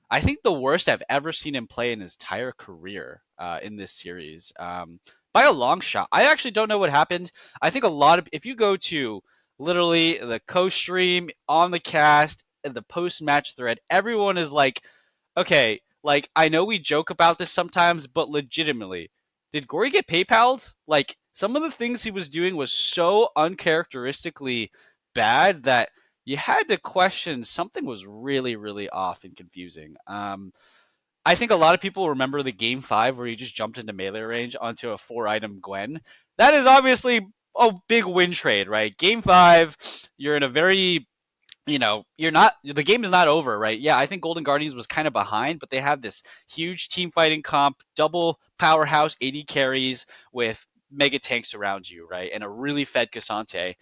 I think, the worst I've ever seen him play in his entire career in this series. By a long shot. I actually don't know what happened. I think if you go to literally the co-stream on the cast and the post-match thread, everyone is like, okay, like I know we joke about this sometimes, but legitimately, did Gory get PayPal'd? Like some of the things he was doing was so uncharacteristically bad that you had to question something was really, really off and confusing. I think a lot of people remember the game 5 where he just jumped into melee range onto a 4-item Gwen. That is obviously a big win trade, right? Game 5, you're in a very, the game is not over, right? Yeah, I think Golden Guardians was kind of behind, but they have this huge team fighting comp, double powerhouse 80 carries with mega tanks around you, right? And a really fed Cassante.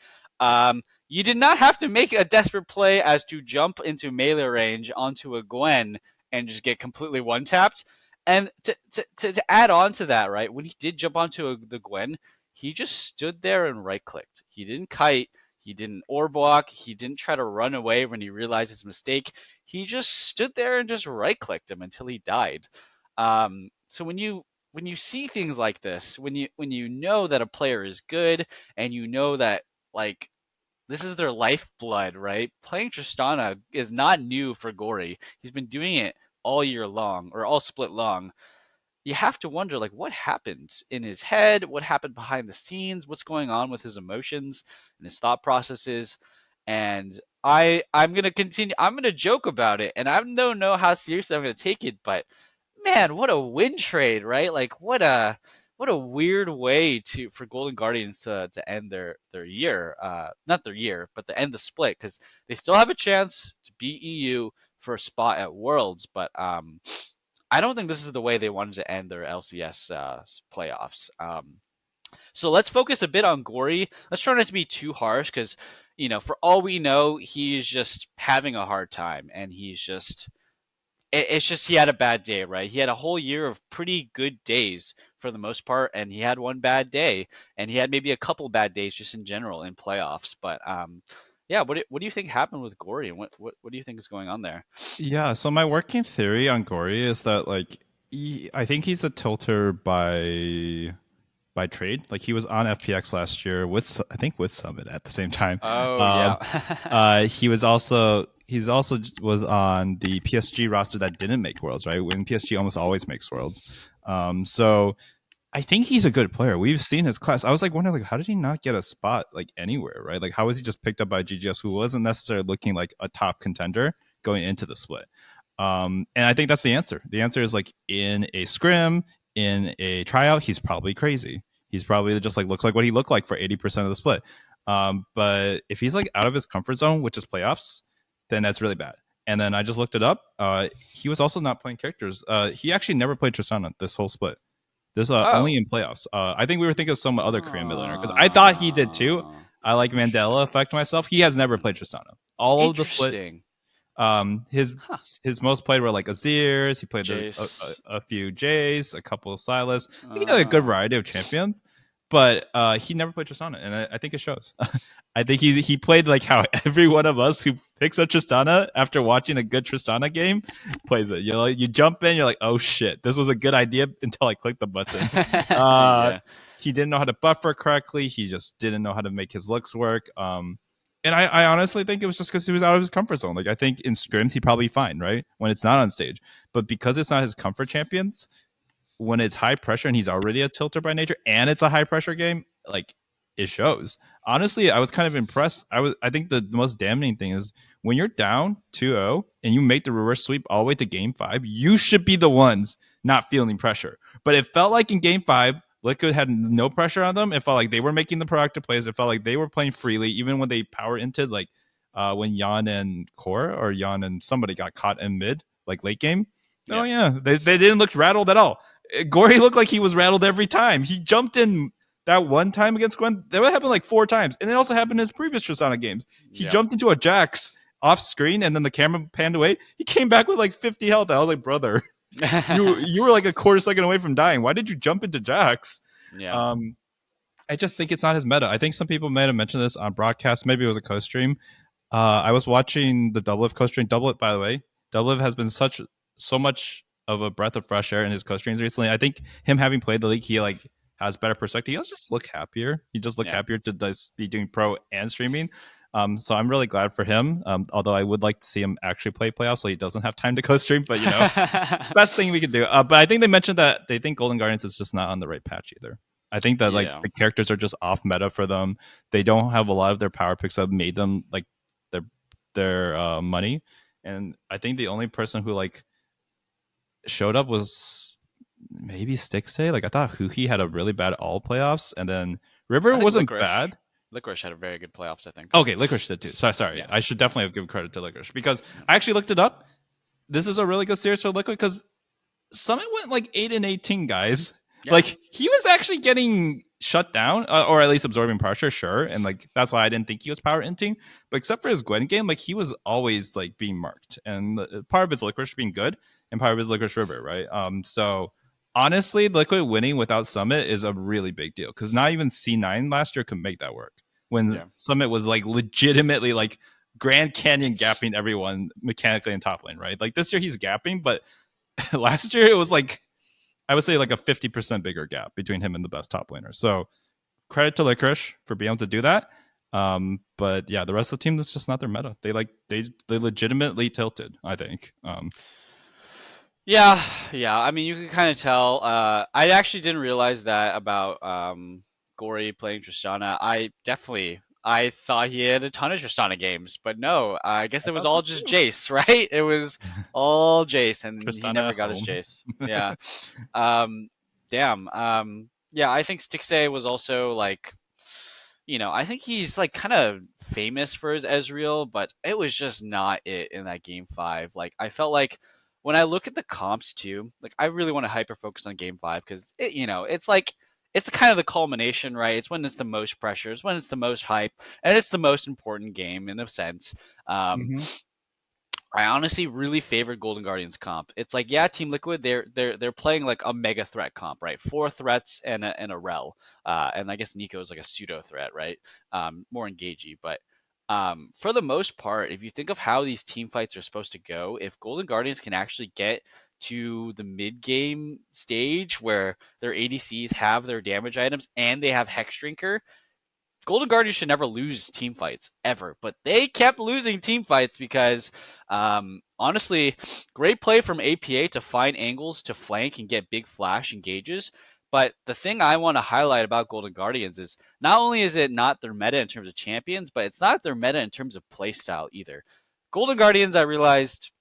You did not have to make a desperate play as to jump into melee range onto a Gwen and just get completely one-tapped. And to add on to that, right, when he did jump onto the Gwen, he just stood there and right-clicked. He didn't kite. He didn't orb walk. He didn't try to run away when he realized his mistake. He just stood there and just right-clicked him until he died. So when you see things like this, when you know that a player is good and you know that like this is their lifeblood, right? Playing Tristana is not new for Gory. He's been doing it all year long or all split long. You have to wonder like what happened in his head, what happened behind the scenes, what's going on with his emotions and his thought processes. And I'm gonna continue. I'm gonna joke about it, and I don't know how seriously I'm gonna take it. But man, what a win trade, right? Like what a weird way for Golden Guardians to end their year. Not their year, but to end the split because they still have a chance to beat EU for a spot at Worlds, but I don't think this is the way they wanted to end their LCS playoffs. So let's focus a bit on Gory. Let's try not to be too harsh because, for all we know, he's just having a hard time and it's just he had a bad day, right? He had a whole year of pretty good days for the most part, and he had one bad day, and he had maybe a couple bad days just in general in playoffs. But yeah, what do you think happened with Gory, and what do you think is going on there? Yeah, so my working theory on Gory is that I think he's the tilter by trade. Like he was on FPX last year with Summit at the same time. Oh yeah. He's also was on the PSG roster that didn't make Worlds, right? When PSG almost always makes Worlds. So I think he's a good player. We've seen his class. I was wondering how did he not get a spot anywhere, right? Like how was he just picked up by GGS, who wasn't necessarily looking like a top contender going into the split? And I think that's the answer. The answer is in a scrim, in a tryout, he's probably crazy. He's probably just looks like what he looked like for 80% of the split. But if he's out of his comfort zone, which is playoffs, then that's really bad. And then I just looked it up. He was also not playing characters. He actually never played Tristana this whole split. This only in playoffs. I think we were thinking of some other Korean mid laner because I thought he did too. I like Mandela effect myself. He has never played Tristana. All of the split. His most played were Azirs. He played a few Jays, a couple of Sylas. He had a good variety of champions. but he never played Tristana, and I think it shows. I think he played like how every one of us who picks up Tristana after watching a good Tristana game plays it. You jump in, you're like, oh shit, this was a good idea until I clicked the button. Yeah. He didn't know how to buffer correctly. He just didn't know how to make his looks work. And I honestly think it was just because he was out of his comfort zone. Like I think in scrims he probably fine, right? When it's not on stage. But because it's not his comfort champions, when it's high pressure and he's already a tilter by nature and it's a high pressure game, like it shows. Honestly, I was kind of impressed. I think the most damning thing is when you're down 2-0 and you make the reverse sweep all the way to game 5, you should be the ones not feeling pressure. But it felt like in game 5, Liquid had no pressure on them. It felt like they were making the proactive plays. It felt like they were playing freely, even when they power into like when Yan and Core or Yan and somebody got caught in mid, like late game. Oh yeah, they didn't look rattled at all. Gory looked like he was rattled every time. He jumped in that one time against Gwen. That happened like 4 times. And it also happened in his previous Tristana games. He jumped into a Jax off screen and then the camera panned away. He came back with like 50 health. I was like, brother, you were like a quarter second away from dying. Why did you jump into Jax? Yeah. I just think it's not his meta. I think some people may have mentioned this on broadcast. Maybe it was a co-stream. I was watching the Doublelift co-stream. Doublelift, by the way. Doublelift has been so much of a breath of fresh air in his co-streams recently. I think him having played the league, he like has better perspective. He'll just look happier. He just look happier to just be doing pro and streaming. So I'm really glad for him. Although I would like to see him actually play playoffs so he doesn't have time to co-stream. But you know, best thing we could do. But I think they mentioned that they think Golden Guardians is just not on the right patch either. I think that like the characters are just off meta for them. They don't have a lot of their power picks that made them like their money. And I think the only person who like showed up was maybe Stixxay. Like I thought Huhi had a really bad all playoffs, and then River wasn't bad. Licorice had a very good playoffs, I think. Okay, Licorice did too. Sorry. Yeah. I should definitely have given credit to Licorice because I actually looked it up. This is a really good series for Liquid because Summit went like 8-18, guys. Yeah. Like he was actually getting shut down, or at least absorbing pressure, sure. And like that's why I didn't think he was power inting. But except for his Gwen game, like he was always like being marked. And part of his Licorice being good, and part of his Licorice River, right? So honestly, Liquid winning without Summit is a really big deal because not even C9 last year could make that work. When Summit was like legitimately like Grand Canyon gapping everyone mechanically in top lane, right? Like this year he's gapping, but last year it was like I would say like a 50% bigger gap between him and the best top laner. So credit to Licorice for being able to do that. But yeah, the rest of the team, that's just not their meta. They legitimately tilted, I think. Yeah. I mean, you can kind of tell. I actually didn't realize that about Gory playing Tristana. I thought he had a ton of Tristana games, but no, I guess it was all just Jace, right? It was all Jace, and he never got his Jace. Yeah. Damn. Yeah, I think Stixxay was also like, you know, I think he's like kind of famous for his Ezreal, but it was just not it in that game 5. Like I felt like when I look at the comps too, like I really want to hyper focus on game 5 because it, you know, it's like it's kind of the culmination, right? It's when it's the most pressure, it's when it's the most hype, and it's the most important game in a sense. I honestly really favor Golden Guardians comp. It's like, yeah, Team Liquid, they're playing like a mega threat comp, right? 4 threats and a rel, and I guess Nico is like a pseudo threat, right? More engagey, but for the most part, if you think of how these team fights are supposed to go, if Golden Guardians can actually get to the mid game stage where their ADCs have their damage items and they have Hex Drinker, Golden Guardians should never lose team fights ever, but they kept losing team fights because, honestly, great play from APA to find angles to flank and get big flash engages. But the thing I want to highlight about Golden Guardians is not only is it not their meta in terms of champions, but it's not their meta in terms of playstyle either. Golden Guardians, I realized,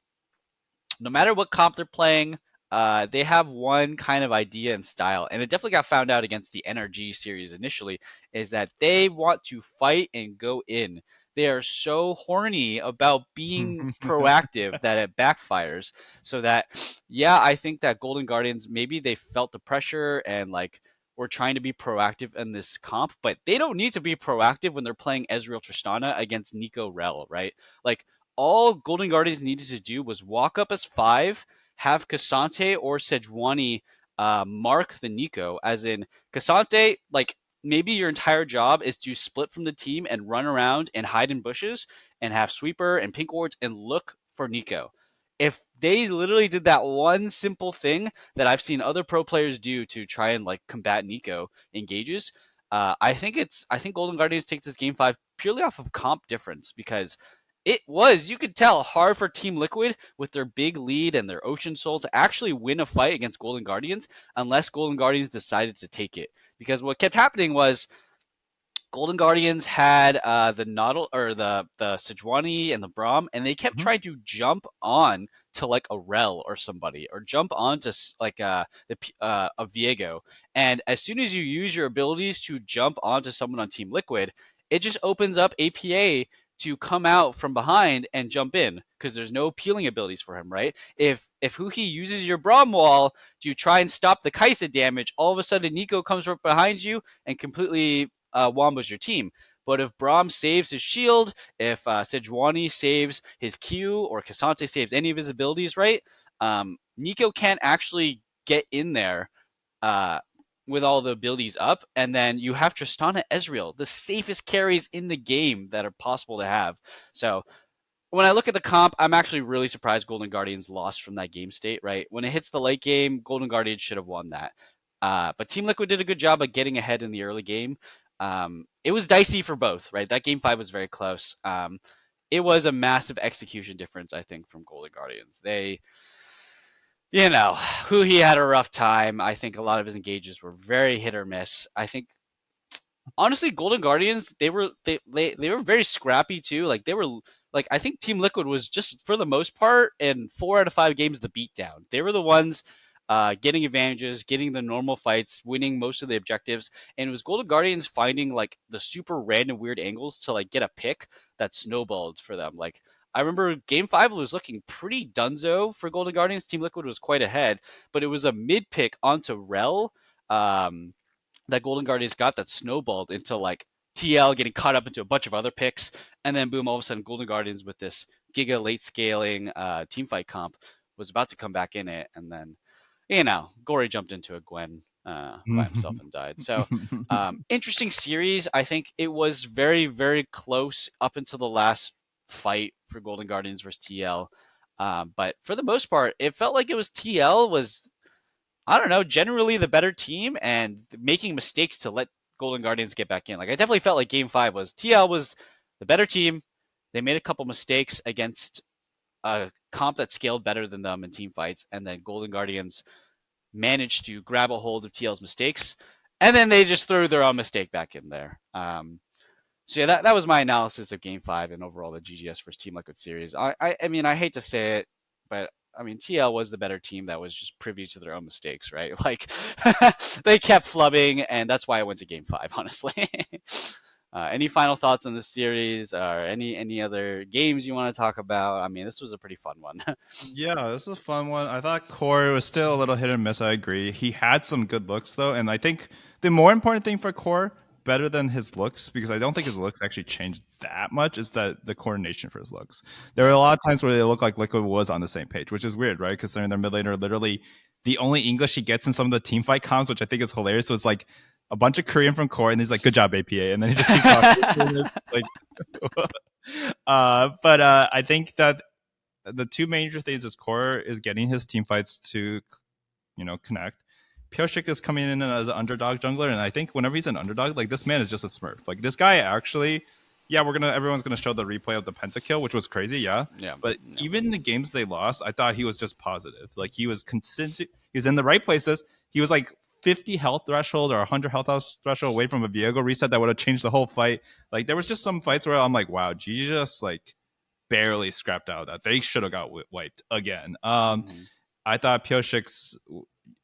no matter what comp they're playing, they have one kind of idea and style, and it definitely got found out against the NRG series initially, is that they want to fight and go in. They are so horny about being proactive that it backfires. So that, yeah, I think that Golden Guardians, maybe they felt the pressure and like we're trying to be proactive in this comp, but they don't need to be proactive when they're playing Ezreal Tristana against Nico Rel, right? Like all Golden Guardians needed to do was walk up as 5, have K'Sante or Sejuani mark the Nico, as in K'Sante, like maybe your entire job is to split from the team and run around and hide in bushes and have sweeper and pink wards and look for Nico. If they literally did that one simple thing that I've seen other pro players do to try and like combat Nico engages, I think Golden Guardians take this game 5 purely off of comp difference, because it was, you could tell, hard for Team Liquid with their big lead and their Ocean Soul to actually win a fight against Golden Guardians unless Golden Guardians decided to take it. Because what kept happening was Golden Guardians had the Nautil or the Sejuani and the Braum, and they kept trying to jump on to like a Rel or somebody, or jump on to like a Viego. And as soon as you use your abilities to jump onto someone on Team Liquid, it just opens up APA to come out from behind and jump in, because there's no peeling abilities for him, right? If Huhi uses your Braum wall to try and stop the Kaisa damage, all of a sudden Nico comes right behind you and completely Wamba's your team. But if Braum saves his shield, if Sejuani saves his Q, or Kasante saves any of his abilities, right, Nico can't actually get in there uh, with all the abilities up. And then you have Tristana Ezreal, the safest carries in the game that are possible to have. So when I look at the comp, I'm actually really surprised Golden Guardians lost from that game state, right? When it hits the late game, Golden Guardians should have won that. But Team Liquid did a good job of getting ahead in the early game. It was dicey for both, right? That game 5 was very close. It was a massive execution difference, I think, from Golden Guardians. They, who he had a rough time. I think a lot of his engages were very hit or miss. I think honestly, Golden Guardians, they were very scrappy too. Like they were like, I think Team Liquid was just for the most part in 4 out of 5 games the beatdown. They were the ones getting advantages, getting the normal fights, winning most of the objectives, and it was Golden Guardians finding like the super random weird angles to like get a pick that snowballed for them. Like I remember game 5 was looking pretty dunzo for Golden Guardians. Team Liquid was quite ahead, but it was a mid pick onto Rel. Um, that Golden Guardians got that snowballed into like TL getting caught up into a bunch of other picks, and then boom, all of a sudden Golden Guardians with this Giga late scaling team fight comp was about to come back in it, and then Gory jumped into a Gwen by himself and died. So interesting series. I think it was very very close up until the last fight for Golden Guardians versus TL. But for the most part, it felt like it was TL was, I don't know, generally the better team and making mistakes to let Golden Guardians get back in. Like I definitely felt like game 5 was TL was the better team. They made a couple mistakes against a comp that scaled better than them in team fights, and then Golden Guardians managed to grab a hold of TL's mistakes, and then they just threw their own mistake back in there. So yeah, that was my analysis of game 5 and overall the GGS versus Team Liquid series. I mean, I hate to say it, but I mean, TL was the better team that was just privy to their own mistakes, right? Like, they kept flubbing, and that's why I went to game 5, honestly. Any final thoughts on this series, or any other games you want to talk about? I mean, this was a pretty fun one. Yeah, this was a fun one. I thought Core was still a little hit and miss. I agree. He had some good looks though, and I think the more important thing for Core, better than his looks, because I don't think his looks actually changed that much, is that the coordination for his looks. There were a lot of times where they looked like Liquid was on the same page, which is weird, right? Because they're in their mid laner, literally the only English he gets in some of the team fight comms, which I think is hilarious. So it's like a bunch of Korean from Core, and he's like, "Good job, APA," and then he just keeps talking. Like, I think that the two major things is Core is getting his team fights to, connect. Pyosik is coming in as an underdog jungler, and I think whenever he's an underdog, like this man is just a smurf. Like this guy actually, yeah, everyone's gonna show the replay of the pentakill, which was crazy, yeah. Yeah. But even the games they lost, I thought he was just positive. Like he was consistent. He was in the right places. He was like 50 health threshold or 100 health threshold away from a Viego reset that would have changed the whole fight. Like there was just some fights where I'm like, wow, GG just like barely scrapped out of that. They should have got wiped again. I thought Pyosik's,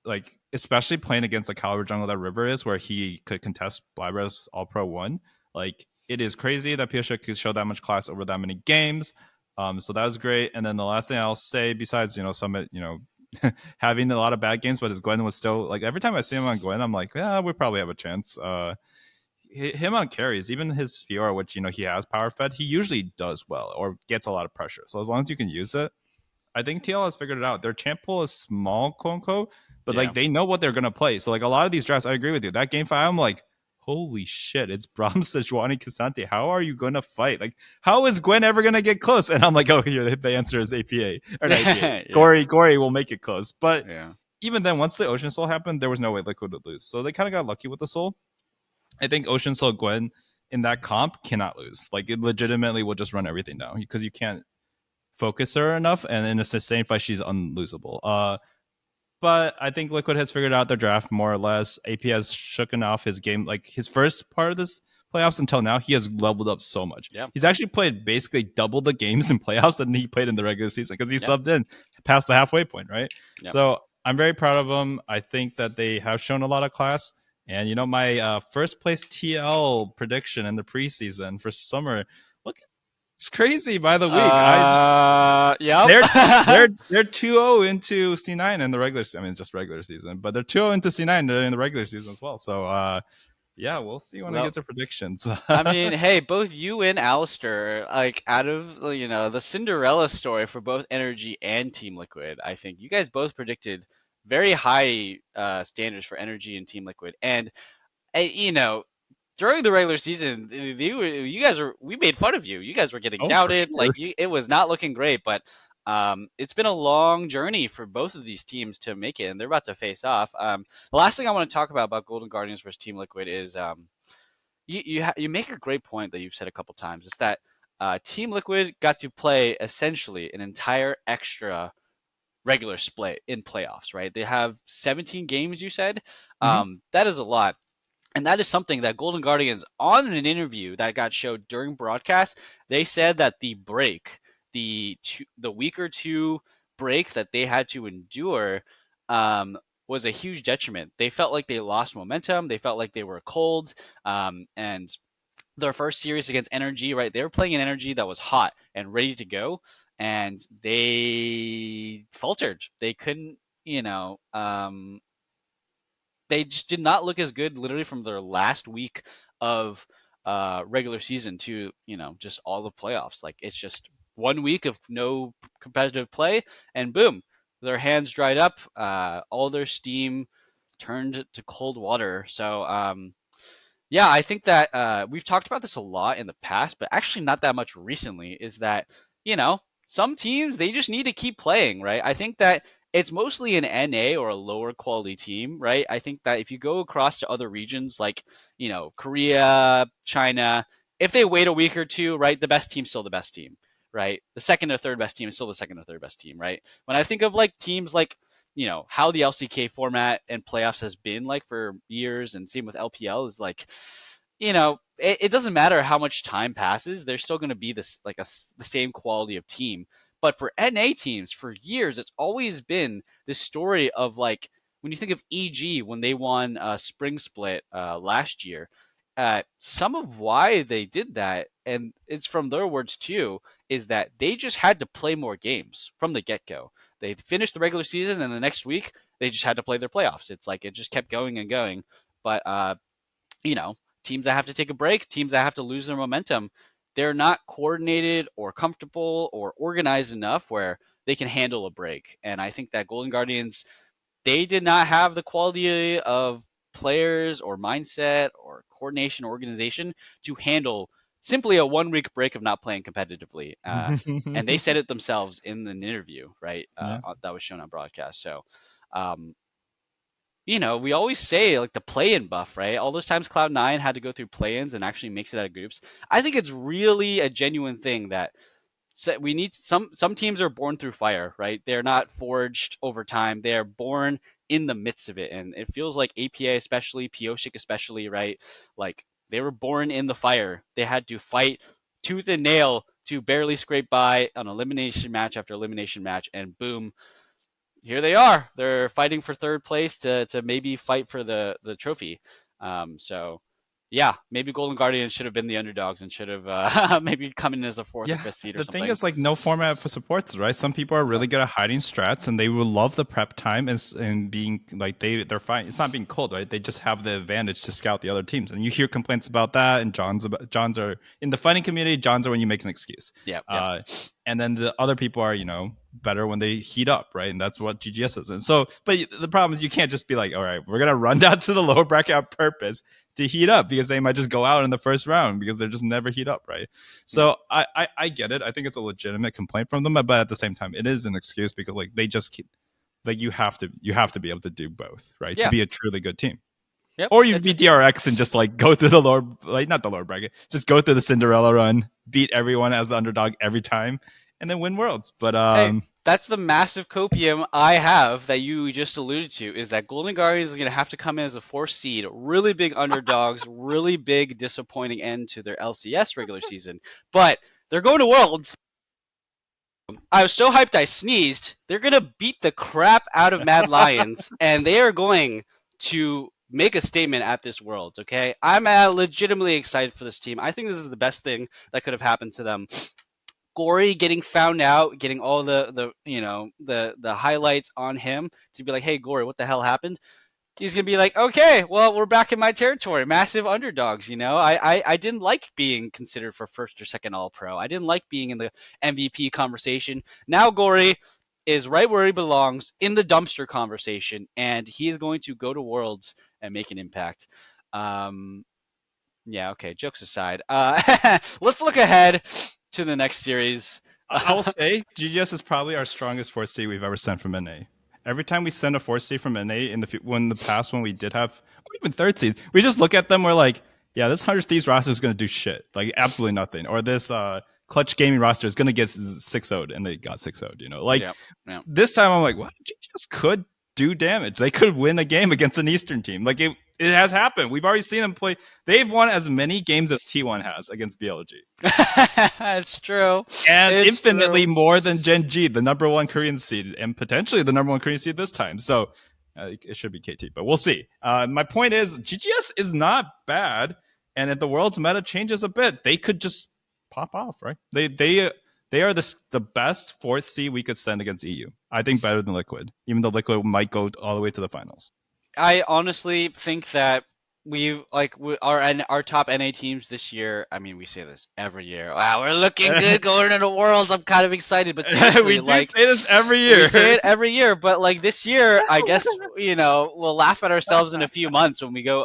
like, especially playing against the caliber jungle that River is, where he could contest Blybreath's All Pro 1. Like, it is crazy that Pyosik could show that much class over that many games. So that was great. And then the last thing I'll say, besides, Summit, having a lot of bad games, but his Gwen was still, like, every time I see him on Gwen, I'm like, yeah, we probably have a chance. Him on carries, even his Fiora, which, he has power fed, he usually does well or gets a lot of pressure. So as long as you can use it, I think TL has figured it out. Their champ pool is small, quote unquote, but like they know what they're gonna play. So like a lot of these drafts, I agree with you. That game 5, I'm like, holy shit, it's Braum, Sejuani, K'Sante. How are you gonna fight? Like, how is Gwen ever gonna get close? And I'm like, oh, here the answer is APA or not APA. Yeah. Gory will make it close, but Yeah. even then, once the Ocean Soul happened, there was no way Liquid would lose. So they kind of got lucky with the Soul. I think Ocean Soul Gwen in that comp cannot lose. Like, it legitimately will just run everything down because you can't focus her enough, and in a sustained fight, she's unlosable. But I think Liquid has figured out their draft more or less. AP has shooken off his game. Like, his first part of this playoffs until now, he has leveled up so much. Yeah. He's actually played basically double the games in playoffs than he played in the regular season because he Yeah. subbed in past the halfway point, right? Yeah. So I'm very proud of him. I think that they have shown a lot of class. And, my first place TL prediction in the preseason for summer, look, it's crazy by the week. Yep. They're 2-0 into C9 in the regular season. I mean, it's just regular season, but they're 2-0 into C9 in the regular season as well. So, yeah, we'll see when we get to predictions. I mean, hey, both you and Alistair, like, out of, the Cinderella story for both Energy and Team Liquid, I think you guys both predicted very high standards for Energy and Team Liquid. And, during the regular season, we made fun of you. You guys were getting doubted. Sure. It was not looking great, but it's been a long journey for both of these teams to make it, and they're about to face off. The last thing I want to talk about Golden Guardians versus Team Liquid is you make a great point that you've said a couple times. It's that Team Liquid got to play essentially an entire extra regular split in playoffs, right? They have 17 games, you said. That is a lot. And that is something that Golden Guardians, on an interview that got showed during broadcast, they said that the break, the week or two break that they had to endure, was a huge detriment. They felt like they lost momentum. They felt like they were cold. And their first series against Energy, right? They were playing an Energy that was hot and ready to go, and they faltered. They couldn't, they just did not look as good literally from their last week of regular season to just all the playoffs. Like, it's just 1 week of no competitive play, and boom, their hands dried up. All their steam turned to cold water. So yeah, I think that we've talked about this a lot in the past, but actually not that much recently. Is that some teams, they just need to keep playing, right? I think that it's mostly an NA or a lower quality team, right? I think that if you go across to other regions like, Korea, China, if they wait a week or two, right, the best team's still the best team, right? The second or third best team is still the second or third best team, right? When I think of like teams like, how the LCK format and playoffs has been like for years, and same with LPL, is like, it doesn't matter how much time passes, they're still going to be this like the same quality of team. But for NA teams, for years, it's always been this story of like, when you think of EG when they won Spring Split last year, some of why they did that, and it's from their words too, is that they just had to play more games from the get-go. They finished the regular season, and the next week they just had to play their playoffs. It's like it just kept going and going. But teams that have to take a break, teams that have to lose their momentum, they're not coordinated or comfortable or organized enough where they can handle a break. And I think that Golden Guardians, they did not have the quality of players or mindset or coordination, organization to handle simply a 1 week break of not playing competitively. And they said it themselves in an interview, right? That was shown on broadcast. So, we always say like the play-in buff, right? All those times Cloud9 had to go through play-ins and actually makes it out of groups. I think it's really a genuine thing that we need. Some teams are born through fire, right? They're not forged over time. They are born in the midst of it. And it feels like APA especially, Pyosik especially, right? Like, they were born in the fire. They had to fight tooth and nail to barely scrape by on elimination match after elimination match, and boom, here they are. They're fighting for third place to maybe fight for the trophy. So yeah, maybe Golden Guardians should have been the underdogs and should have maybe come in as a fourth or fifth seed or something. The thing is, like, no format for supports, right? Some people are really good at hiding strats, and they will love the prep time and being like they're fine. It's not being cold, right? They just have the advantage to scout the other teams, and you hear complaints about that. And Johns are in the fighting community. Johns are when you make an excuse. Yeah. And then the other people are, better when they heat up, right? And that's what GGS is. And so, but the problem is you can't just be like, all right, we're gonna run down to the lower bracket on purpose to heat up because they might just go out in the first round because they're just never heat up, right? So I get it. I think it's a legitimate complaint from them, but at the same time, it is an excuse because like they just keep like you have to be able to do both, right? Yeah. To be a truly good team. Yep. Or you beat DRX and just like go through the lower, like not the lower bracket, just go through the Cinderella run, beat everyone as the underdog every time, and then win worlds. But Hey, that's the massive copium I have that you just alluded to, is that Golden Guardians is going to have to come in as a 4th seed, really big underdogs, really big disappointing end to their LCS regular season. But they're going to Worlds. I was so hyped I sneezed. They're going to beat the crap out of Mad Lions, and they are going to make a statement at this Worlds, okay? I'm legitimately excited for this team. I think this is the best thing that could have happened to them. Gory getting found out, getting all the highlights on him to be like, hey, Gory, what the hell happened? He's gonna be like, okay, well, we're back in my territory. Massive underdogs, you know. I didn't like being considered for first or second All Pro. I didn't like being in the MVP conversation. Now Gory is right where he belongs, in the dumpster conversation, and he is going to go to Worlds and make an impact. Yeah, okay. Jokes aside, let's look ahead to the next series. I will say GGS is probably our strongest 4th seed we've ever sent from NA. Every time we send a 4th seed from NA in the past when we did have, or even 3rd seed, we just look at them. We're like, yeah, this 100 Thieves roster is going to do shit, like absolutely nothing. Or this Clutch Gaming roster is going to get 6-0'd, and they got 6-0'd. You know, like this time I'm like, what? GGS could do damage. They could win a game against an Eastern team. Like it has happened. We've already seen them play. They've won as many games as T1 has against BLG. It's true. And it's infinitely true. more than Gen G, the number 1 Korean seed, and potentially the number 1 Korean seed this time. So it should be KT, but we'll see. My point is, GGS is not bad. And if the world's meta changes a bit, they could just pop off, right? They are the best 4th seed we could send against EU. I think better than Liquid, even though Liquid might go all the way to the finals. I honestly think that our top NA teams this year. I mean, we say this every year. Wow, we're looking good going into Worlds. I'm kind of excited, but seriously, we do say this every year. We say it every year, but like this year, I guess we'll laugh at ourselves in a few months when we go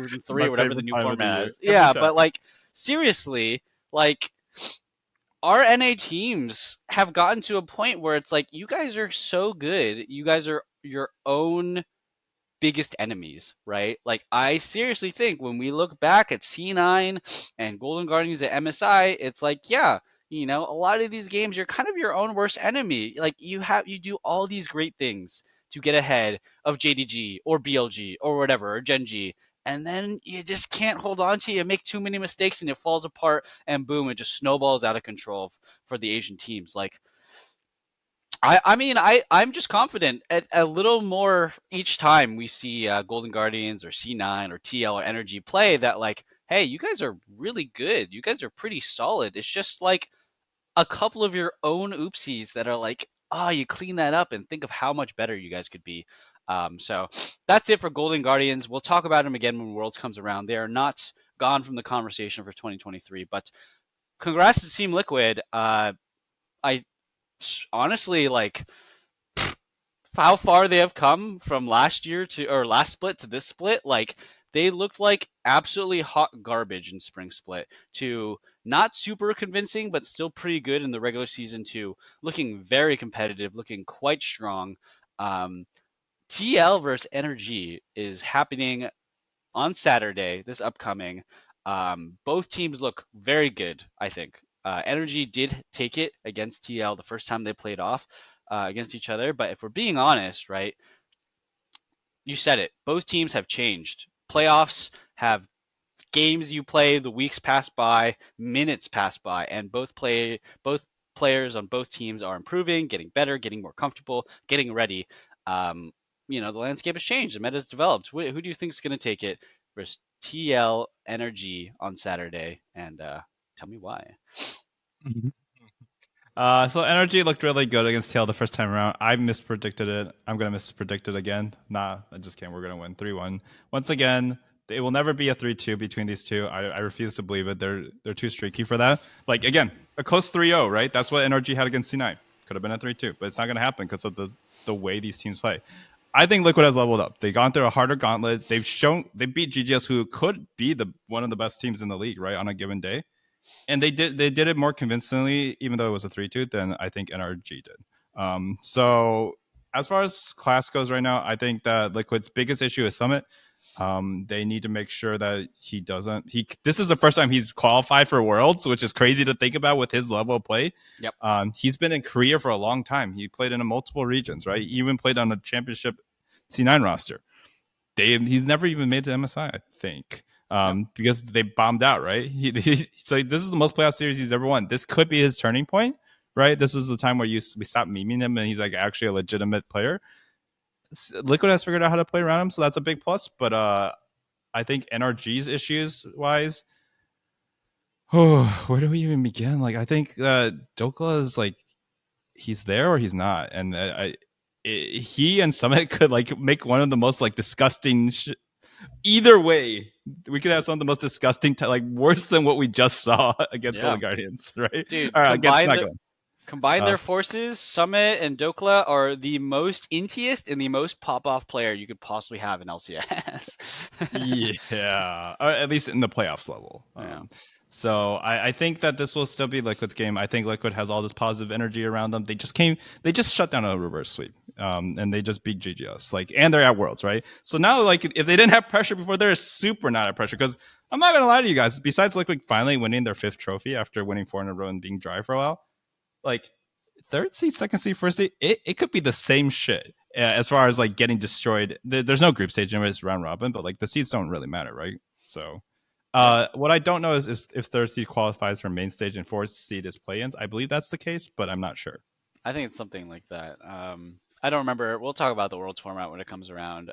0-3, whatever the new format is. Yeah, but like seriously, like our NA teams have gotten to a point where it's like you guys are so good. You guys are your own biggest enemies, right? Like I seriously think when we look back at C9 and Golden Guardians at MSI, it's like, yeah, a lot of these games you're kind of your own worst enemy. Like you do all these great things to get ahead of JDG or BLG or whatever, or Gen G, and then you just can't hold on to it. You make too many mistakes and it falls apart, and boom, it just snowballs out of control for the Asian teams. Like I'm just confident a little more each time we see Golden Guardians or C9 or TL or Energy play that like, hey, you guys are really good. You guys are pretty solid. It's just like a couple of your own oopsies that are like, you clean that up and think of how much better you guys could be. So that's it for Golden Guardians. We'll talk about them again when Worlds comes around. They are not gone from the conversation for 2023, but congrats to Team Liquid. I honestly like how far they have come from last split to this split. Like they looked like absolutely hot garbage in spring split to not super convincing but still pretty good in the regular season, to looking very competitive, looking quite strong. TL versus Energy is happening on Saturday, this upcoming. Both teams look very good, I think. Energy did take it against TL the first time they played off against each other, but if we're being honest, right, you said it. Both teams have changed. Playoffs have games you play, the weeks pass by, minutes pass by, and both players on both teams are improving, getting better, getting more comfortable, getting ready. The landscape has changed. The meta has developed. Who do you think is going to take it versus TL Energy on Saturday? And tell me why. So Energy looked really good against TL the first time around. I mispredicted it. I'm going to mispredict it again. Nah, I just can't. We're going to win 3-1. Once again, it will never be a 3-2 between these two. I refuse to believe it. They're too streaky for that. Like, again, a close 3-0, right? That's what Energy had against C9. could have been a 3-2, but it's not going to happen because of the way these teams play. I think Liquid has leveled up. They've gone through a harder gauntlet. They beat GGS, who could be one of the best teams in the league, right, on a given day. And they did it more convincingly, even though it was a 3-2, than I think NRG did. So as far as class goes right now, I think that Liquid's biggest issue is Summit. They need to make sure that he doesn't. This is the first time he's qualified for Worlds, which is crazy to think about with his level of play. Yep. He's been in Korea for a long time. He played in multiple regions, right? He even played on a championship C9 roster. He's never even made to MSI, I think. Because they bombed out, right? So this is the most playoff series he's ever won. This could be his turning point, right? This is the time where we stop memeing him and he's like actually a legitimate player. Liquid has figured out how to play around him, so that's a big plus. But I think NRG's issues wise, where do we even begin? Like, I think Dokla is like, he's there or he's not, and he and Summit could like make one of the most like disgusting. Either way, we could have some of the most disgusting, like worse than what we just saw against Golden Guardians, right? Dude, all right, combine their forces. Summit and Dokla are the most intiest and the most pop-off player you could possibly have in LCS. Yeah, or at least in the playoffs level. Yeah. So I think that this will still be Liquid's game. I think Liquid has all this positive energy around them. They just shut down a reverse sweep, and they just beat GGS. Like, and they're at Worlds, right? So now, like, if they didn't have pressure before, they're super not at pressure. Because I'm not gonna lie to you guys. Besides Liquid finally winning their 5th trophy after winning 4 in a row and being dry for a while, like 3rd seed, 2nd seed, 1st seed, it could be the same shit as far as like getting destroyed. There's no group stage, it's round robin, but like the seeds don't really matter, right? So. What I don't know is if 3rd seed qualifies for main stage and 4th seed is play-ins. I believe that's the case, but I'm not sure. I think it's something like that. I don't remember. We'll talk about the Worlds format when it comes around.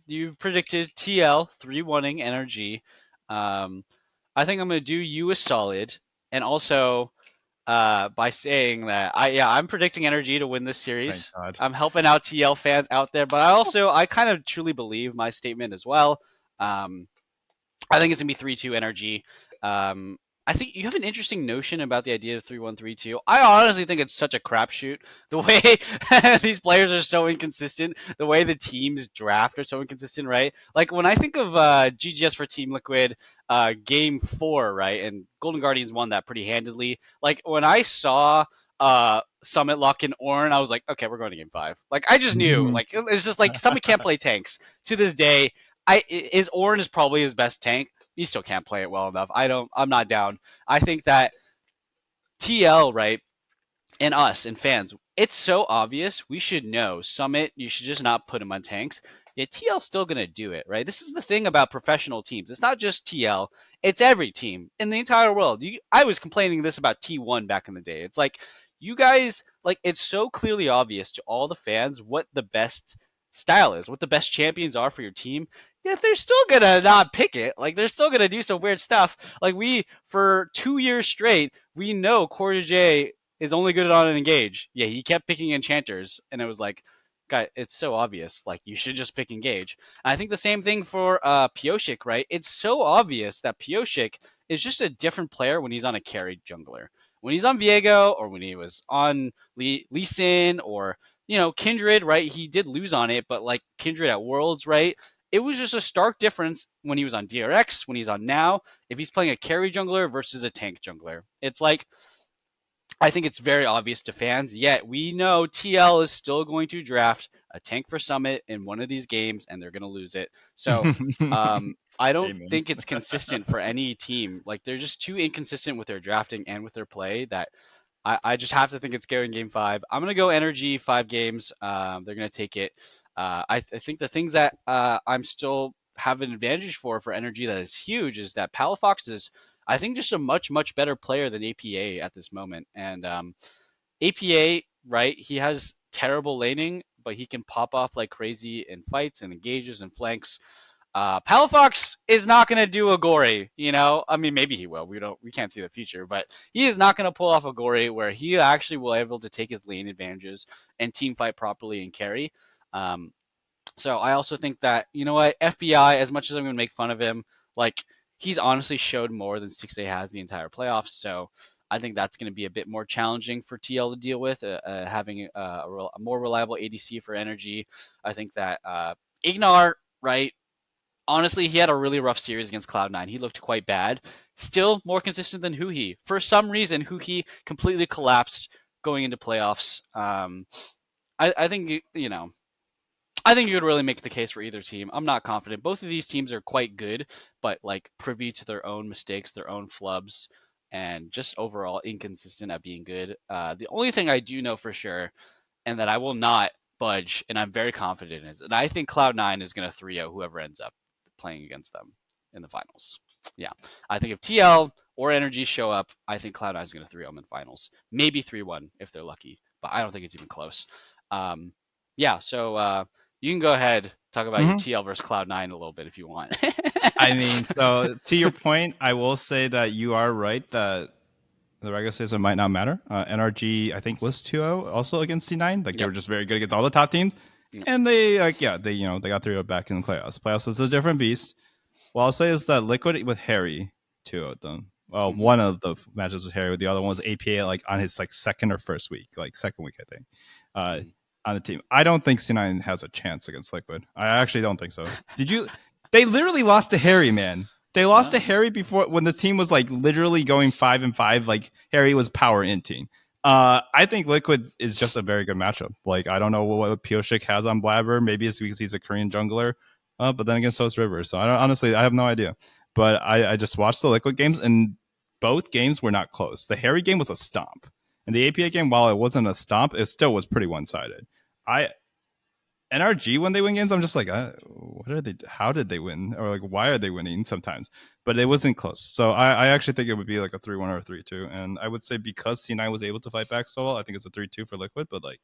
You've predicted TL 3-1ing NRG. I think I'm going to do you a solid, and also by saying that I'm predicting NRG to win this series. I'm helping out TL fans out there, but I kind of truly believe my statement as well. I think it's going to be 3-2 NRG. I think you have an interesting notion about the idea of 3-1, 3-2. I honestly think it's such a crapshoot. The way these players are so inconsistent, the way the teams draft are so inconsistent, right? Like when I think of GGS for Team Liquid Game 4, right, and Golden Guardians won that pretty handedly. Like when I saw Summit lock in Ornn, I was like, okay, we're going to Game 5. Like I just knew. Like it's just like Summit can't play tanks. To this day, Ornn is probably his best tank. He still can't play it well enough. I'm not down. I think that TL, right, and us and fans, it's so obvious. We should know. Summit, you should just not put him on tanks. Yeah, TL's still going to do it, right? This is the thing about professional teams. It's not just TL. It's every team in the entire world. I was complaining this about T1 back in the day. It's like, you guys, like, it's so clearly obvious to all the fans what the best style is, what the best champions are for your team. Yet they're still gonna not pick it. Like they're still gonna do some weird stuff. Like for 2 years straight, we know CoreJJ is only good on an engage. Yeah, he kept picking enchanters, and it was like, guy, it's so obvious. Like you should just pick engage. And I think the same thing for Pyosik, right? It's so obvious that Pyosik is just a different player when he's on a carried jungler. When he's on Viego or when he was on Lee Sin or Kindred, right? He did lose on it, but like Kindred at Worlds, right? It was just a stark difference when he was on DRX, when he's on now, if he's playing a carry jungler versus a tank jungler. It's like, I think it's very obvious to fans, yet we know TL is still going to draft a tank for Summit in one of these games, and they're going to lose it. So I don't think it's consistent for any team. Like, they're just too inconsistent with their drafting and with their play that I just have to think it's going Game 5. I'm going to go NRG 5 games. They're going to take it. I think the things that I'm still have an advantage for NRG that is huge is that Palafox is, I think, just a much, much better player than APA at this moment. And APA, right, he has terrible laning, but he can pop off like crazy in fights and engages and flanks. Palafox is not going to do a Gore, I mean, maybe he will. We can't see the future, but he is not going to pull off a Gore where he actually will be able to take his lane advantages and team fight properly and carry. So I also think that, FBI, as much as I'm going to make fun of him, like, he's honestly showed more than 6A has the entire playoffs. So I think that's going to be a bit more challenging for TL to deal with, having a more reliable ADC for energy. I think that Ignar, right? Honestly, he had a really rough series against Cloud9. He looked quite bad. Still more consistent than Huhi. For some reason, Huhi completely collapsed going into playoffs. I think I think you could really make the case for either team. I'm not confident. Both of these teams are quite good, but like privy to their own mistakes, their own flubs, and just overall inconsistent at being good. The only thing I do know for sure, and that I will not budge, and I'm very confident in, is, and I think Cloud9 is going to 3-0 whoever ends up playing against them in the finals. Yeah, I think if TL or Energy show up, I think Cloud9 is going to 3-0 in finals. Maybe 3-1 if they're lucky, but I don't think it's even close. Yeah, so you can go ahead, talk about your TL versus Cloud9 a little bit if you want. I mean, so to your point, I will say that you are right that the regular season might not matter. NRG, I think, was 2-0 also against C9. Like, they Yep. were just very good against all the top teams. Yep. And they, they got 3-0 back in the playoffs. Playoffs is a different beast. What I'll say is that Liquid with Harry 2-0 them. Well, one of the matches with Harry, the other one was APA, like, on his, like, second or first week, like, second week, I think, on the team. I don't think C9 has a chance against Liquid. I actually don't think so. They literally lost to Harry, man. They lost to Harry before, when the team was like literally going 5-5. Like, Harry was power inting. I think Liquid is just a very good matchup. Like, I don't know what Pioshik has on Blabber. Maybe it's because he's a Korean jungler. But then again, so is Rivers. So honestly, I have no idea. But I just watched the Liquid games, and both games were not close. The Harry game was a stomp, and the APA game, while it wasn't a stomp, it still was pretty one-sided. NRG, when they win games, I'm just like, what are they? How did they win? Or like, why are they winning sometimes? But it wasn't close. So I actually think it would be like a 3-1 or a 3-2. And I would say because C9 was able to fight back so well, I think it's a 3-2 for Liquid. But like,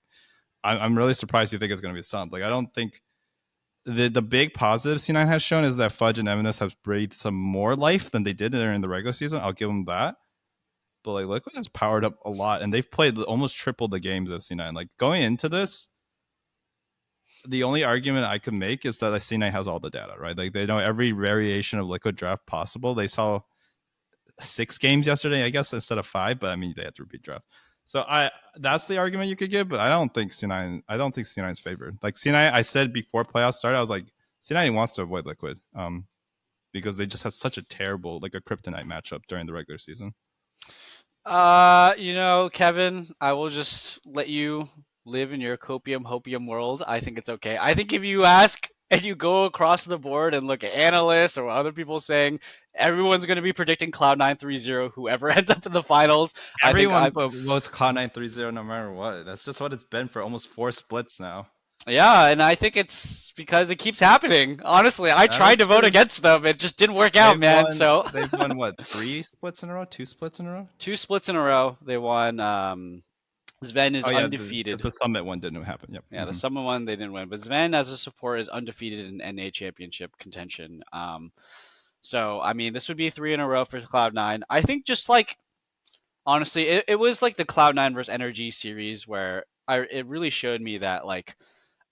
I'm really surprised you think it's going to be a stomp. Like, I don't think the big positive C9 has shown is that Fudge and Eminus have breathed some more life than they did during the regular season. I'll give them that. But like, Liquid has powered up a lot, and they've played almost triple the games as C9. Like, going into this, the only argument I could make is that C9 has all the data, right? Like, they know every variation of Liquid draft possible. They saw 6 games yesterday, I guess, instead of 5, but I mean, they had to repeat draft. So that's the argument you could give, but I don't think C9 is favored. Like, C9, I said before playoffs started, I was like, C9 wants to avoid Liquid, because they just had such a terrible, like, a kryptonite matchup during the regular season. Kevin, I will just let you live in your copium hopium world. I think it's okay. I think if you ask and you go across the board and look at analysts or other people saying, everyone's going to be predicting Cloud9 3-0, whoever ends up in the finals. Everyone votes Cloud9 3-0 no matter what. That's just what it's been for almost 4 splits now. Yeah, and I think it's because it keeps happening. Honestly, I tried to vote against them. It just didn't work out, man. They've won, what, 3 splits in a row? 2 splits in a row? 2 splits in a row. They won. Sven is undefeated. The Summit one didn't happen. Yep. Yeah, the Summit one they didn't win, but Sven as a support is undefeated in NA championship contention. So I mean, this would be 3 in a row for Cloud9. I think just like honestly, it was like the Cloud9 versus NRG series where it really showed me that like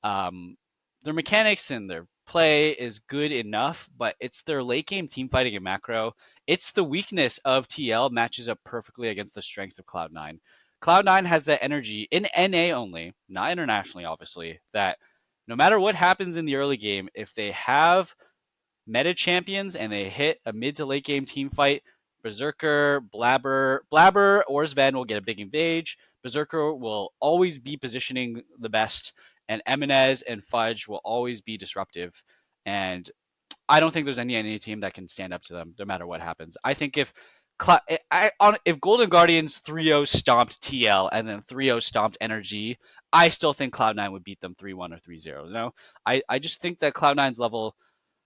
their mechanics and their play is good enough, but it's their late game team fighting and macro. It's the weakness of TL matches up perfectly against the strengths of Cloud9. Cloud9 has that energy in NA only, not internationally, obviously, that no matter what happens in the early game, if they have meta champions and they hit a mid to late game team fight, Berserker, Blabber, or Sven will get a big engage. Berserker will always be positioning the best, and Eminez and Fudge will always be disruptive. And I don't think there's any NA team that can stand up to them, no matter what happens. I think if Golden Guardians 3-0 stomped TL and then 3-0 stomped NRG, I still think Cloud9 would beat them 3-1 or 3-0. No, I just think that Cloud9's level,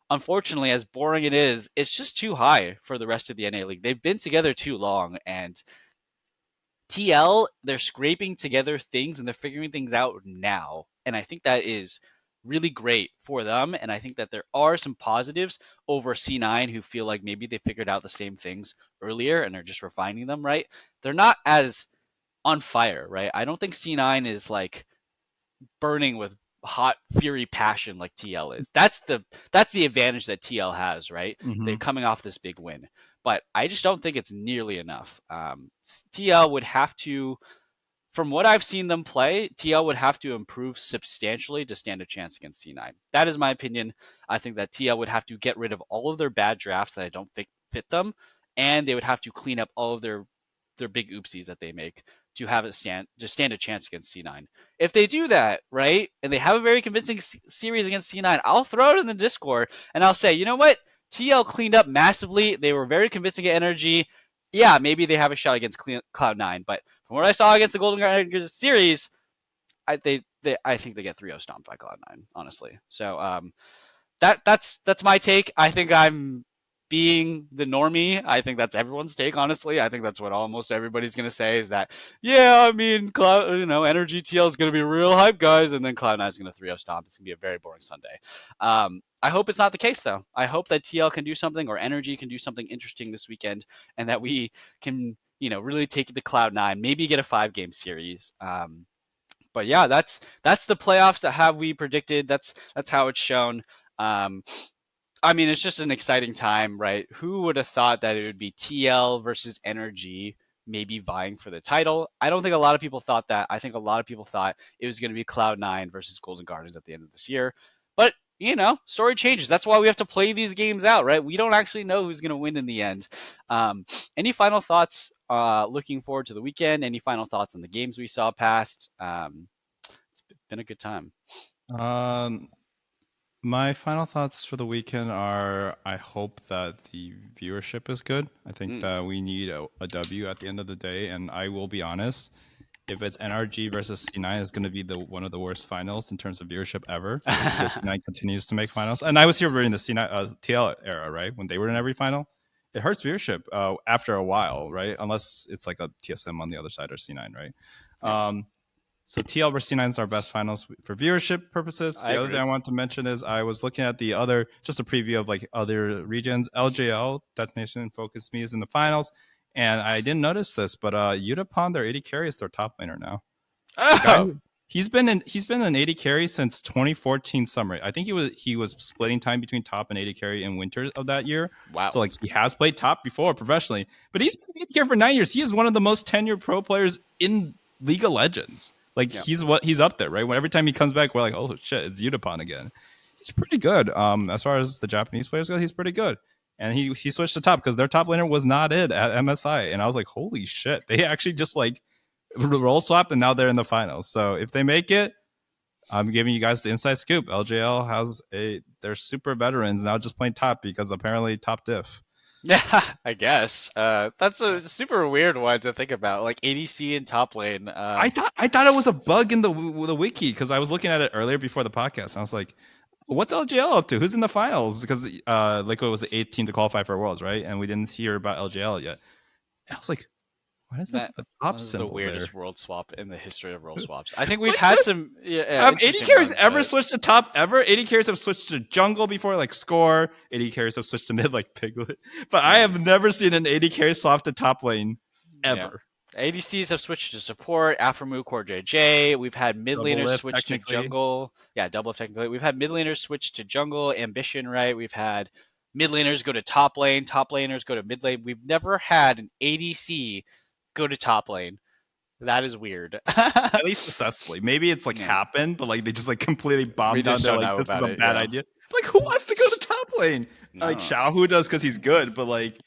unfortunately, as boring it is, it's just too high for the rest of the NA League. They've been together too long, and TL, they're scraping together things and they're figuring things out now. And I think that is really great for them, and I think that there are some positives over C9 who feel like maybe they figured out the same things earlier and are just refining them, right? They're not as on fire, right? I don't think C9 is like burning with hot fury passion like TL is. That's the advantage that TL has, right? They're coming off this big win. but I just don't think it's nearly enough. TL would have to, from what I've seen them play, TL would have to improve substantially to stand a chance against C9. That is my opinion. I think that TL would have to get rid of all of their bad drafts that I don't think fit them, and they would have to clean up all of their big oopsies that they make to have it stand a chance against C9. If they do that, right, and they have a very convincing series against C9, I'll throw it in the Discord and I'll say, you know what? TL cleaned up massively. They were very convincing at energy. Yeah, maybe they have a shot against Cloud9, but from what I saw against the Golden Guardians series, I think they get 3-0 stomped by Cloud9, honestly. So that's my take. I think I'm being the normie. I think that's everyone's take, honestly. I think that's what almost everybody's gonna say is that, yeah, I mean, Energy TL is gonna be real hype, guys, and then Cloud9 is gonna 3-0 stomp. It's gonna be a very boring Sunday. I hope it's not the case though. I hope that TL can do something, or Energy can do something interesting this weekend, and that we can, really take it to Cloud9, maybe get a 5-game series. But yeah, that's the playoffs that have we predicted. That's how it's shown. I mean, it's just an exciting time, right? Who would have thought that it would be TL versus Energy, maybe vying for the title? I don't think a lot of people thought that. I think a lot of people thought it was going to be Cloud9 versus Golden Guardians at the end of this year. But, story changes. That's why we have to play these games out, right? We don't actually know who's going to win in the end. Any final thoughts looking forward to the weekend? Any final thoughts on the games we saw past? It's been a good time. My final thoughts for the weekend are, I hope that the viewership is good. I think that we need a W at the end of the day. And I will be honest, if it's NRG versus C9, it's going to be one of the worst finals in terms of viewership ever. C9 continues to make finals. And I was here during the C9 TL era, right? When they were in every final. It hurts viewership after a while, right? Unless it's like a TSM on the other side or C9, right? Yeah. So TL versus C9 is our best finals for viewership purposes. The other thing I want to mention is I was looking at just a preview of like other regions. LJL, Detonation Focus Me, is in the finals. And I didn't notice this, but Yutapon, their 80 carry, is their top laner now. Oh. He's been an 80 carry since 2014 summer. I think he was splitting time between top and 80 carry in winter of that year. Wow. So like he has played top before professionally, but he's been 80 carry for 9 years. He is one of the most tenured pro players in League of Legends. Like he's up there, right? When every time he comes back, we're like, oh shit, it's Yutapon again. He's pretty good. As far as the Japanese players go, he's pretty good. And he switched to top because their top laner was not it at MSI. And I was like, holy shit. They actually just like roll swap and now they're in the finals. So if they make it, I'm giving you guys the inside scoop. LJL they're super veterans now just playing top because apparently top diff. Yeah, I guess. That's a super weird one to think about, like ADC in top lane. I thought it was a bug in the wiki because I was looking at it earlier before the podcast. And I was like, what's LJL up to? Who's in the finals? Because Liquid was the 8th team to qualify for Worlds, right? And we didn't hear about LJL yet. And I was like, why is that a top symbol? The weirdest there? world swap in the history of world swaps. I think we've had some. Have 80 carries ever switched to top ever? 80 carries have switched to jungle before, like Score. 80 carries have switched to mid, like Piglet. But I have never seen an 80 carry swap to top lane ever. Yeah. ADCs have switched to support, Aphromoo, Core JJ. We've had mid laners switch to jungle. Yeah, double technically. We've had mid laners switch to jungle, Ambition, right? We've had mid laners go to top lane, top laners go to mid lane. We've never had an ADC go to top lane. That is weird. At least successfully. Maybe it's like happened, but like they just like completely bombed down there. Like this was a bad idea. Like who wants to go to top lane? Like Xiaohu does because he's good, but like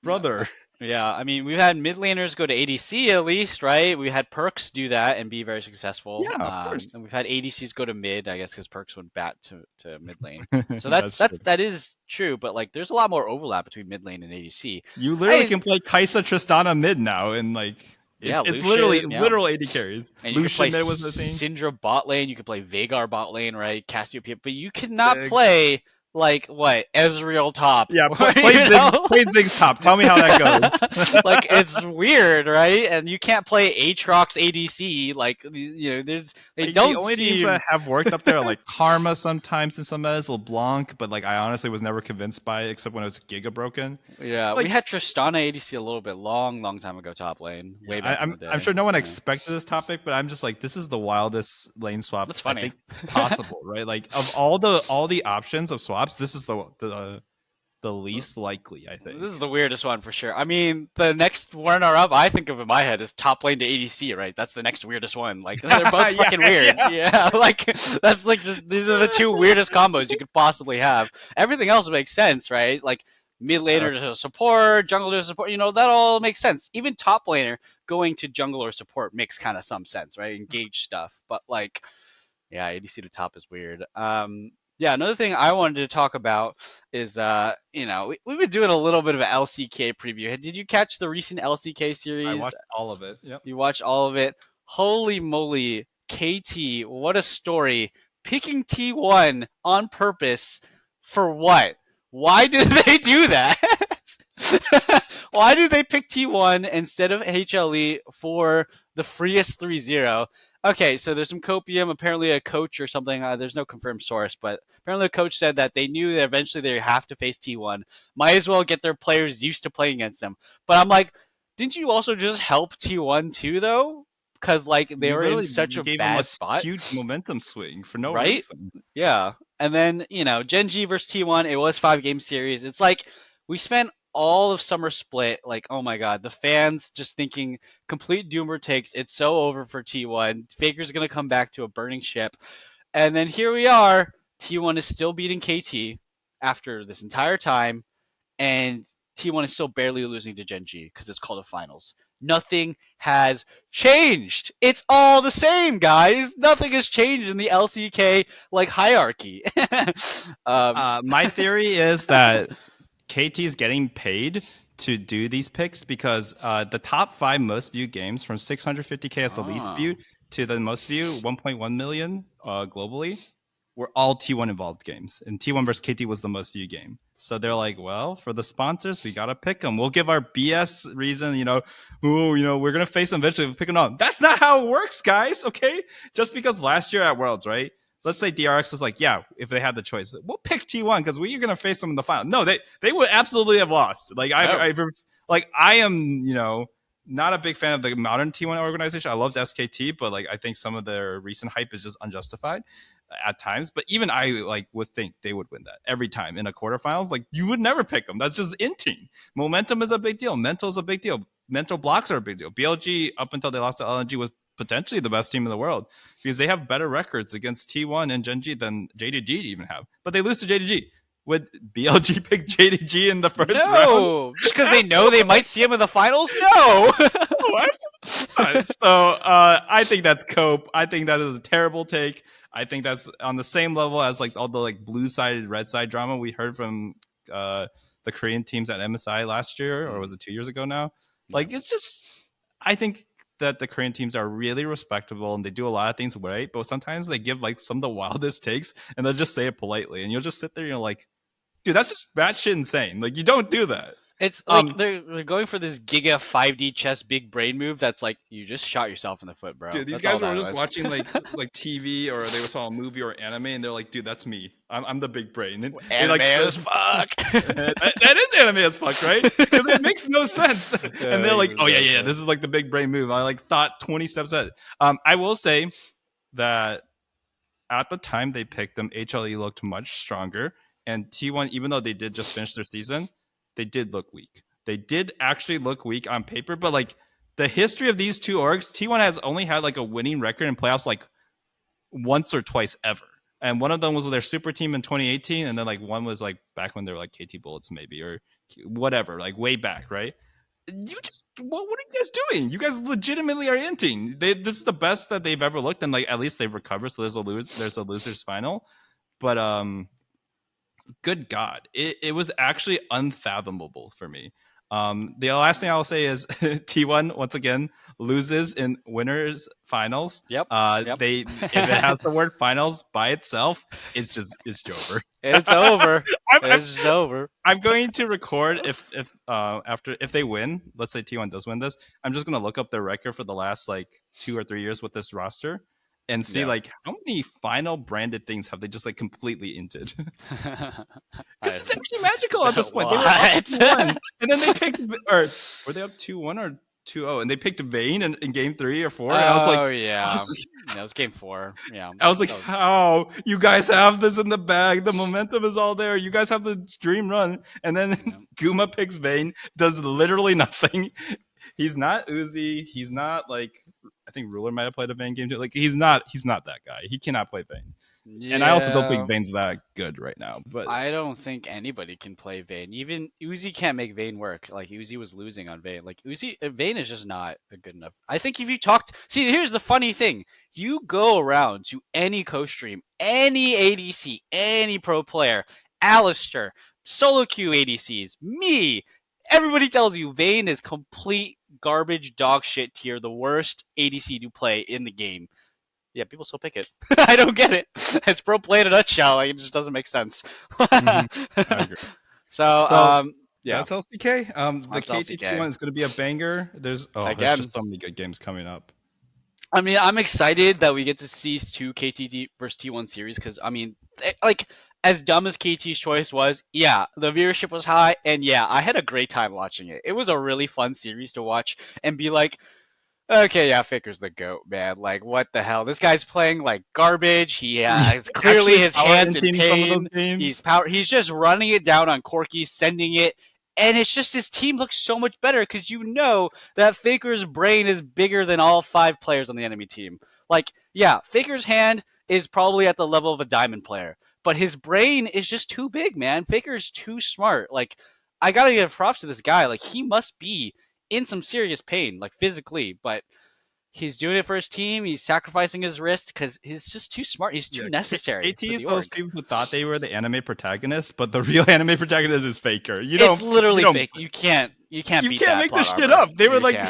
brother. Yeah, I mean we've had mid laners go to ADC at least, right? We had Perks do that and be very successful. Yeah, of course. And we've had ADCs go to mid, I guess, because Perks went bat to mid lane. So that is true, but like there's a lot more overlap between mid lane and ADC. You literally can play Kai'Sa Tristana mid now, and like it's literal 80 carries. And you can play was the thing. Syndra bot lane. You can play Veigar bot lane, right? Cassiopeia, but you cannot play. Like what? Ezreal top. Yeah, play Ziggs top. Tell me how that goes. Like it's weird, right? And you can't play Aatrox ADC. Like there's the only teams that have worked up there are like Karma sometimes in some metas, LeBlanc, but like I honestly was never convinced by it except when it was Giga broken. Yeah, like, we had Tristana ADC a little bit long time ago top lane. Way back in the day. I'm sure no one expected this topic, but I'm just like this is the wildest lane swap That's funny. I think possible, right? Like of all the options of swap. This is the the least likely, I think. This is the weirdest one for sure. I mean, the next runner-up I think of in my head is top lane to ADC, right? That's the next weirdest one. Like they're both Yeah, fucking weird. yeah. Yeah, like that's like just these are the two weirdest combos you could possibly have. Everything else makes sense, right? Like mid laner to support, jungle to support. You know that all makes sense. Even top laner going to jungle or support makes kind of some sense, right? Engage stuff, but like, yeah, ADC to top is weird. Yeah, another thing I wanted to talk about is, we've been doing a little bit of an LCK preview. Did you catch the recent LCK series? I watched all of it. Yep. You watched all of it. Holy moly, KT, what a story. Picking T1 on purpose for what? Why did they do that? Why did they pick T1 instead of HLE for the freest 3-0? Okay, so there's some copium. Apparently, a coach or something. There's no confirmed source, but apparently, the coach said that they knew that eventually they have to face T1. Might as well get their players used to playing against them. But I'm like, didn't you also just help T1 too, though? Because like they were in such a bad spot. Huge momentum swing for no Right? reason. Yeah, and then Gen G versus T1. It was 5-game series. It's like we spent all of summer split, like, oh my god, the fans just thinking complete doomer takes. It's so over for T1. Faker's gonna come back to a burning ship, and then here we are. T1 is still beating KT after this entire time, and T1 is still barely losing to Gen G because it's called the finals. Nothing has changed. It's all the same, guys. Nothing has changed in the LCK like hierarchy. My theory is that KT is getting paid to do these picks because the top 5 most viewed games, from 650K as the least viewed to the most viewed, 1.1 million globally, were all T1 involved games. And T1 versus KT was the most viewed game. So they're like, well, for the sponsors, we got to pick them. We'll give our BS reason, we're going to face them eventually. We'll pick them up. That's not how it works, guys, okay? Just because last year at Worlds, right? Let's say DRX was like, yeah, if they had the choice, we'll pick T1 because we're going to face them in the final. No, they would absolutely have lost. Like, I am, not a big fan of the modern T1 organization. I loved SKT, but like I think some of their recent hype is just unjustified at times. But even I would think they would win that every time in a quarterfinals. Like you would never pick them. That's just inting. Momentum is a big deal. Mental is a big deal. Mental blocks are a big deal. BLG, up until they lost to LNG, was potentially the best team in the world because they have better records against T1 and Gen G than JDG even have. But they lose to JDG. Would BLG pick JDG in the first round? No, just because they know they might see him in the finals? No. Oh, absolutely not. So I think that's cope. I think that is a terrible take. I think that's on the same level as like all the like blue side, red side drama we heard from the Korean teams at MSI last year, or was it 2 years ago now? Like it's just, I think that the Korean teams are really respectable and they do a lot of things right, but sometimes they give like some of the wildest takes and they'll just say it politely, and you'll just sit there and you're like, dude, that's just batshit insane. Like you don't do that. It's like they're going for this Giga 5D chess big brain move that's like you just shot yourself in the foot, bro. Dude, these guys were just watching like TV, or they saw a movie or anime, and they're like, dude, that's me. I'm the big brain. And anime as fuck. That is anime as fuck, right? Because it makes no sense. And they're like, oh yeah, this is like the big brain move. I like thought 20 steps ahead. I will say that at the time they picked them, HLE looked much stronger, and T1, even though they did just finish their season, they did look weak. They did actually look weak on paper, but like the history of these two orgs, T1 has only had like a winning record in playoffs like once or twice ever. And one of them was with their super team in 2018, and then like one was like back when they were like KT Bullets maybe, or whatever, like way back, right? What are you guys doing? You guys legitimately are inting. This is the best that they've ever looked, and like at least they've recovered, so there's a loser's final. But good God, it was actually unfathomable for me. The last thing I'll say is T1 once again loses in winners finals. Yep. If it has the word finals by itself, it's over. It's over. It's over. I'm going to record if they win. Let's say T1 does win this. I'm just going to look up their record for the last like 2 or 3 years with this roster and see like how many final branded things have they just like completely inted. Because it's actually magical at this point. They were up 2-1, and then they picked, or were they up 2-1 or 2-0, and they picked Vayne in game 3 or 4. And I was like, That was game 4. Yeah. I was like, That was- how? You guys have this in the bag. The momentum is all there. You guys have the stream run. And then Yeah. Guma picks Vayne, does literally nothing. He's not Uzi. He's not like, I think Ruler might have played a Vayne game too. Like, he's not that guy. He cannot play Vayne. And I also don't Yeah. think Vayne's that good right now. But I don't think anybody can play Vayne. Even Uzi can't make Vayne work. Like Uzi was losing on Vayne. Like Vayne is just not a good enough. I think if you talked, see, here's the funny thing: you go around to any co-stream, any ADC, any pro player, Alistair, solo queue ADCs, me. Everybody tells you Vayne is complete garbage, dog shit tier, the worst ADC to play in the game. Yeah, people still pick it. I don't get it. It's pro play in a nutshell. Like, it just doesn't make sense. I agree. So, So, yeah, that's LCK. The That's KT2 LCK. one is going to be a banger. There's Again. just so many good games coming up. I mean, I'm excited that we get to see 2 KT versus T1 series because, I mean, like, as dumb as KT's choice was, yeah, the viewership was high, and yeah, I had a great time watching it. It was a really fun series to watch and be like, okay, yeah, Faker's the GOAT, man. Like, what the hell? This guy's playing like garbage. He has clearly his hands in pain. He's just running it down on Corki, sending it, and it's just his team looks so much better because you know that Faker's brain is bigger than all 5 players on the enemy team. Like, yeah, Faker's hand is probably at the level of a diamond player, but his brain is just too big, man. Faker's too smart. Like, I gotta give props to this guy. Like, he must be in some serious pain, like physically, but he's doing it for his team. He's sacrificing his wrist because he's just too smart. He's too necessary. KT is those people who thought they were the anime protagonist, but the real anime protagonist is Faker. It's literally fake. You can't make this shit up. They were like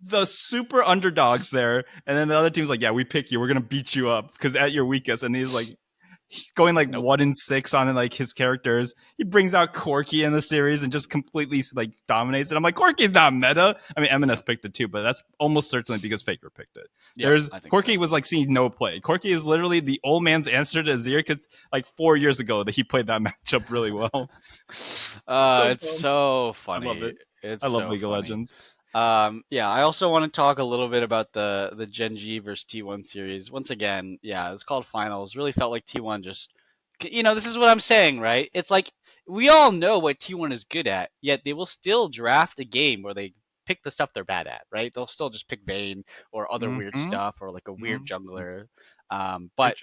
the super underdogs there, and then the other team's like, yeah, we pick you. We're gonna beat you up because at your weakest. And he's like going like 1-6 on like his characters. He brings out Corki in the series and just completely like dominates it. I'm like, Corki's not meta. I mean, MNS picked it too, but that's almost certainly because Faker picked it. Yeah, Corki was like seeing no play. Corki is literally the old man's answer to Azir because like 4 years ago that he played that matchup really well. It's so funny. I love it. It's I love so League of funny. Legends. Yeah, I also want to talk a little bit about the Gen G versus T1 series. Once again, yeah, it was called finals. Really felt like T1 just, this is what I'm saying, right? It's like we all know what T1 is good at, yet they will still draft a game where they pick the stuff they're bad at, right? They'll still just pick Vayne or other weird stuff or like a weird jungler. But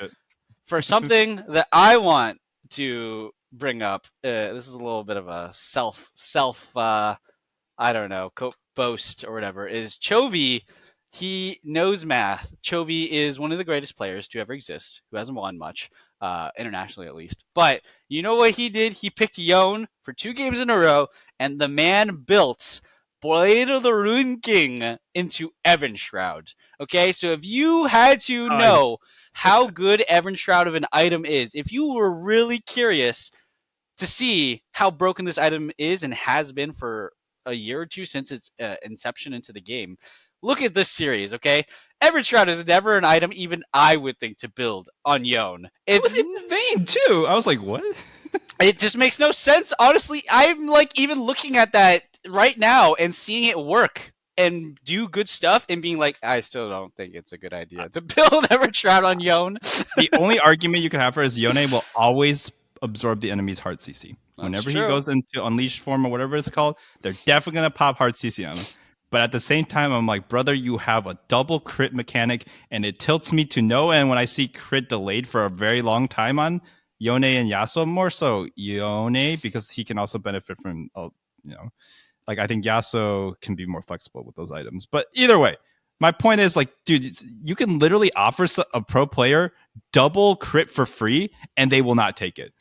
for something that I want to bring up, this is a little bit of a self I don't know, boast or whatever, is Chovy. He knows math. Chovy is one of the greatest players to ever exist, who hasn't won much, internationally at least. But you know what he did? He picked Yone for 2 games in a row, and the man built Blade of the Rune King into Evan Shroud. Okay, so if you had to know how good Evan Shroud of an item is, if you were really curious to see how broken this item is and has been for a year or 2 since its inception into the game, look at this series, okay? Evan Shroud is never an item even I would think to build on Yone. It was in Vayne too. I was like, what? It just makes no sense. Honestly, I'm like even looking at that right now and seeing it work and do good stuff and being like, I still don't think it's a good idea to build Evan Shroud on Yone. The only argument you can have for is Yone will always absorb the enemy's heart CC. Whenever he goes into Unleashed form or whatever it's called, they're definitely going to pop heart CC on him. But at the same time, I'm like, brother, you have a double crit mechanic, and it tilts me to no end when I see crit delayed for a very long time on Yone and Yasuo. More so Yone, because he can also benefit from, like I think Yasuo can be more flexible with those items. But either way, my point is, like, dude, you can literally offer a pro player double crit for free, and they will not take it.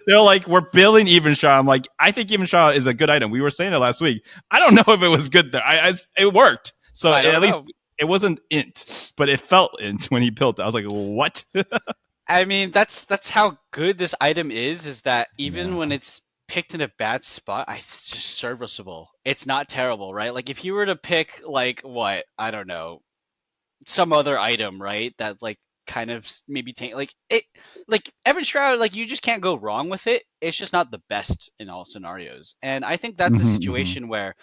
They're like, we're building Evenstraw. I'm like, I think Evenstraw is a good item. We were saying it last week. I don't know if it was good there. It worked. So at least it wasn't int, but it felt int when he built it. I was like, what? I mean, that's how good this item is that even when it's picked in a bad spot, it's just serviceable. It's not terrible, right? Like if you were to pick like what, I don't know, some other item, right? That like kind of maybe like Evan Shroud, like you just can't go wrong with it. It's just not the best in all scenarios. And I think that's a situation where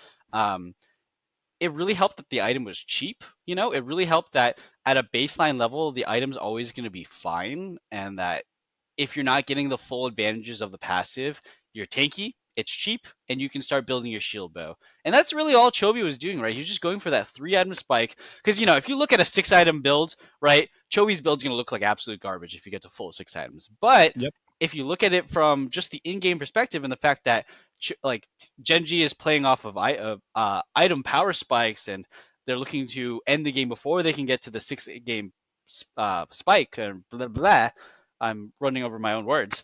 it really helped that the item was cheap. You know, it really helped that at a baseline level, the item's always going to be fine, and that if you're not getting the full advantages of the passive, you're tanky, it's cheap, and you can start building your shield bow. And that's really all Chovy was doing, right? He was just going for that 3-item spike. Because, you know, if you look at a 6-item build, right, Chovy's build's going to look like absolute garbage if you get to full 6 items. But Yep. if you look at it from just the in-game perspective and the fact that, like, Gen.G is playing off of item power spikes, and they're looking to end the game before they can get to the 6-game spike, and blah, blah, I'm running over my own words,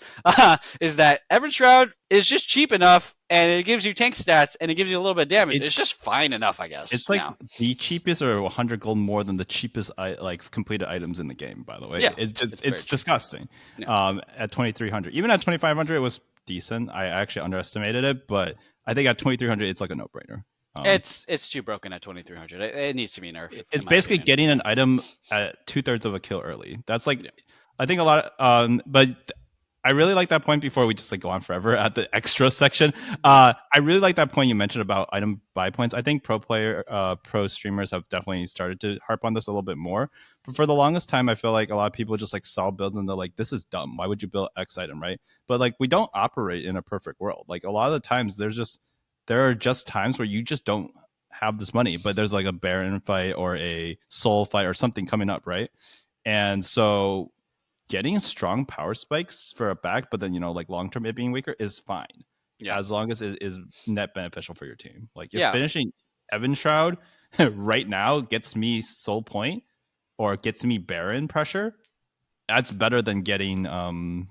is that Evan Shroud is just cheap enough, and it gives you tank stats, and it gives you a little bit of damage. It's just fine enough, I guess. It's like now. the cheapest or 100 gold more than the cheapest like completed items in the game. By the way, Yeah, it's disgusting. Yeah. At 2,300, even at 2,500, it was decent. I actually underestimated it, but I think at 2,300, it's like a no-brainer. It's too broken at 2,300. It needs to be nerfed. It's basically getting an item at 2/3 of a kill early. That's like, Yeah. I think a lot. But I really like that point before we just like go on forever at the extra section. I really like that point you mentioned about item buy points. I think pro streamers have definitely started to harp on this a little bit more. But for the longest time, I feel like a lot of people just like saw builds and they're like, this is dumb. Why would you build X item, right? But like, we don't operate in a perfect world. Like a lot of the times there are just times where you just don't have this money, but there's like a Baron fight or a Soul fight or something coming up, right? And so getting strong power spikes for a back, but then, you know, like long-term it being weaker is fine. Yeah. As long as it is net beneficial for your team. Like if Yeah. finishing Evan Shroud right now gets me Soul Point or gets me Baron pressure, that's better than getting,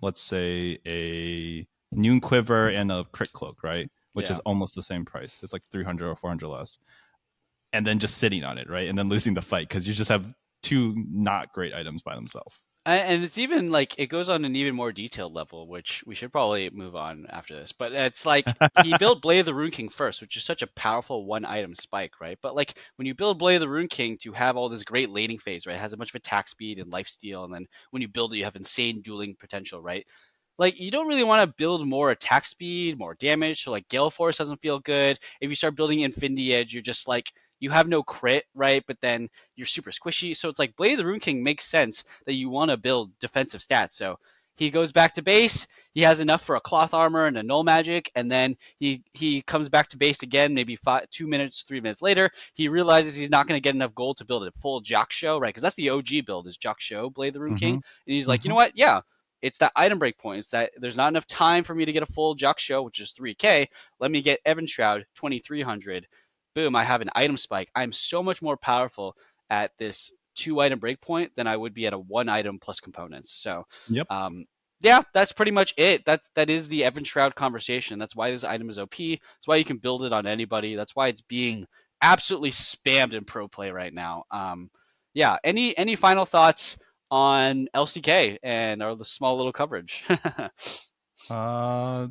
let's say, a Noon Quiver and a Crit Cloak, right? Which Yeah. is almost the same price. It's like 300 or 400 less. And then just sitting on it, right? And then losing the fight because you just have two not great items by themselves. And it's even like it goes on an even more detailed level, which we should probably move on after this. But it's like he built Blade of the Rune King first, which is such a powerful 1-item spike, right? But like when you build Blade of the Rune King to have all this great laning phase, right? It has a bunch of attack speed and lifesteal, and then when you build it, you have insane dueling potential, right? Like you don't really want to build more attack speed, more damage. So like Gale Force doesn't feel good. If you start building Infinity Edge, you're just like you have no crit, right? But then you're super squishy. So it's like Blade of the Rune King makes sense that you want to build defensive stats. So he goes back to base. He has enough for a cloth armor and a null magic, and then he comes back to base again. Maybe 2 minutes, 3 minutes later, he realizes he's not going to get enough gold to build a full Jock Show, right? Because that's the OG build is Jock Show, Blade of the Rune King, and he's like, you know what? Yeah. It's that item break point. It's that there's not enough time for me to get a full Jock Show, which is 3K. Let me get Evan Shroud, 2,300. Boom, I have an item spike. I'm so much more powerful at this 2-item breakpoint than I would be at a 1-item plus components. So, Yep. Yeah, that's pretty much it. That is the Evan Shroud conversation. That's why this item is OP. That's why you can build it on anybody. That's why it's being absolutely spammed in pro play right now. Yeah. Any final thoughts on LCK and our small little coverage? No,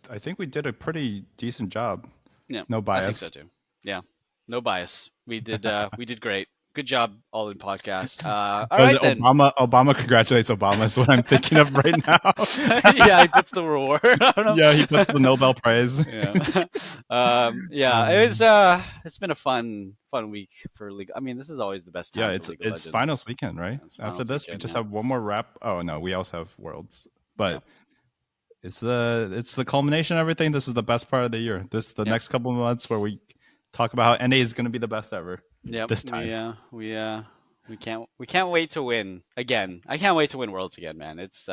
I think we did a pretty decent job. Yeah, No bias. I think so too. Yeah, no bias. We did great. Good job, all in podcast. All right then. Obama congratulates Obama is what I'm thinking of right now. Yeah, he puts the reward. I don't know. Yeah, he puts the Nobel Prize. Yeah. Yeah, it's been a fun week for League. I mean, this is always the best time. Yeah, for it's League of Legends. finals weekend, right? It's After finals this, we weekend, just yeah. have one more wrap. Oh no, we also have Worlds, but it's the culmination of everything. This is the best part of the year. This is the next couple of months where we talk about how NA is going to be the best ever. Yep. This time. We can't wait to win again. I can't wait to win Worlds again, man. It's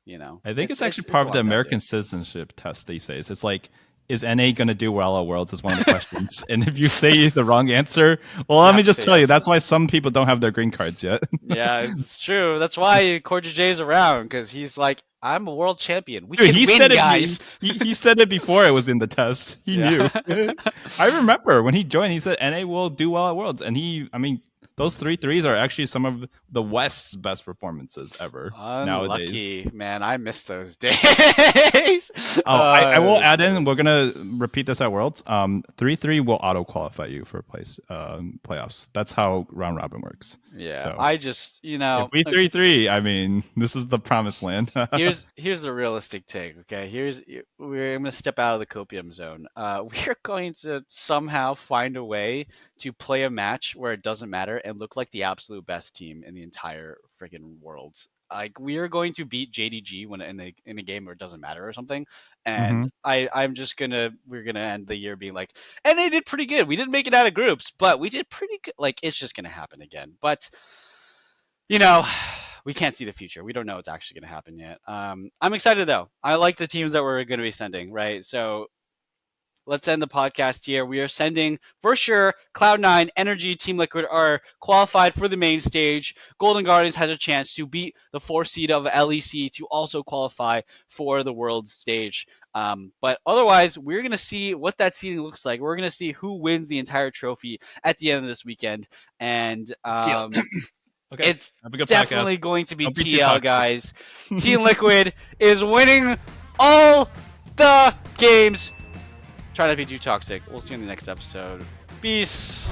you know. I think it's actually part of the American citizenship test these days. It's like, is NA going to do well at Worlds is one of the questions. And if you say the wrong answer, well, let me just tell you, that's why some people don't have their green cards yet. Yeah, it's true. That's why Cordia J's around, because he's like, I'm a world champion. We Dude, can he win, said guys. He said it before it was in the test. He knew. I remember when he joined, he said NA will do well at Worlds. And the those 3-3s are actually some of the West's best performances ever nowadays. Unlucky, man. I miss those days. I will add in. We're gonna repeat this at Worlds. 3-3 will auto qualify you for playoffs. That's how round robin works. Yeah, So, I just if we 3-3, I mean, this is the promised land. here's the realistic take. Okay, we're gonna step out of the copium zone. We're going to somehow find a way to play a match where it doesn't matter and look like the absolute best team in the entire friggin' world. Like we are going to beat JDG when in a game where it doesn't matter or something, and we're gonna end the year being like, and they did pretty good. We didn't make it out of groups, but we did pretty good. Like it's just gonna happen again. But you know, we can't see the future. We don't know what's actually gonna happen yet. I'm excited though. I like the teams that we're gonna be sending. Right, so let's end the podcast here. We are sending, for sure, Cloud9, Energy, Team Liquid are qualified for the main stage. Golden Guardians has a chance to beat the 4 seed of LEC to also qualify for the world stage. But otherwise, we're going to see what that seeding looks like. We're going to see who wins the entire trophy at the end of this weekend. And Okay. it's Have a good definitely podcast. going to be Don't be too TL, toxic. guys. Team Liquid is winning all the games. Try not to be too toxic. We'll see you in the next episode. Peace.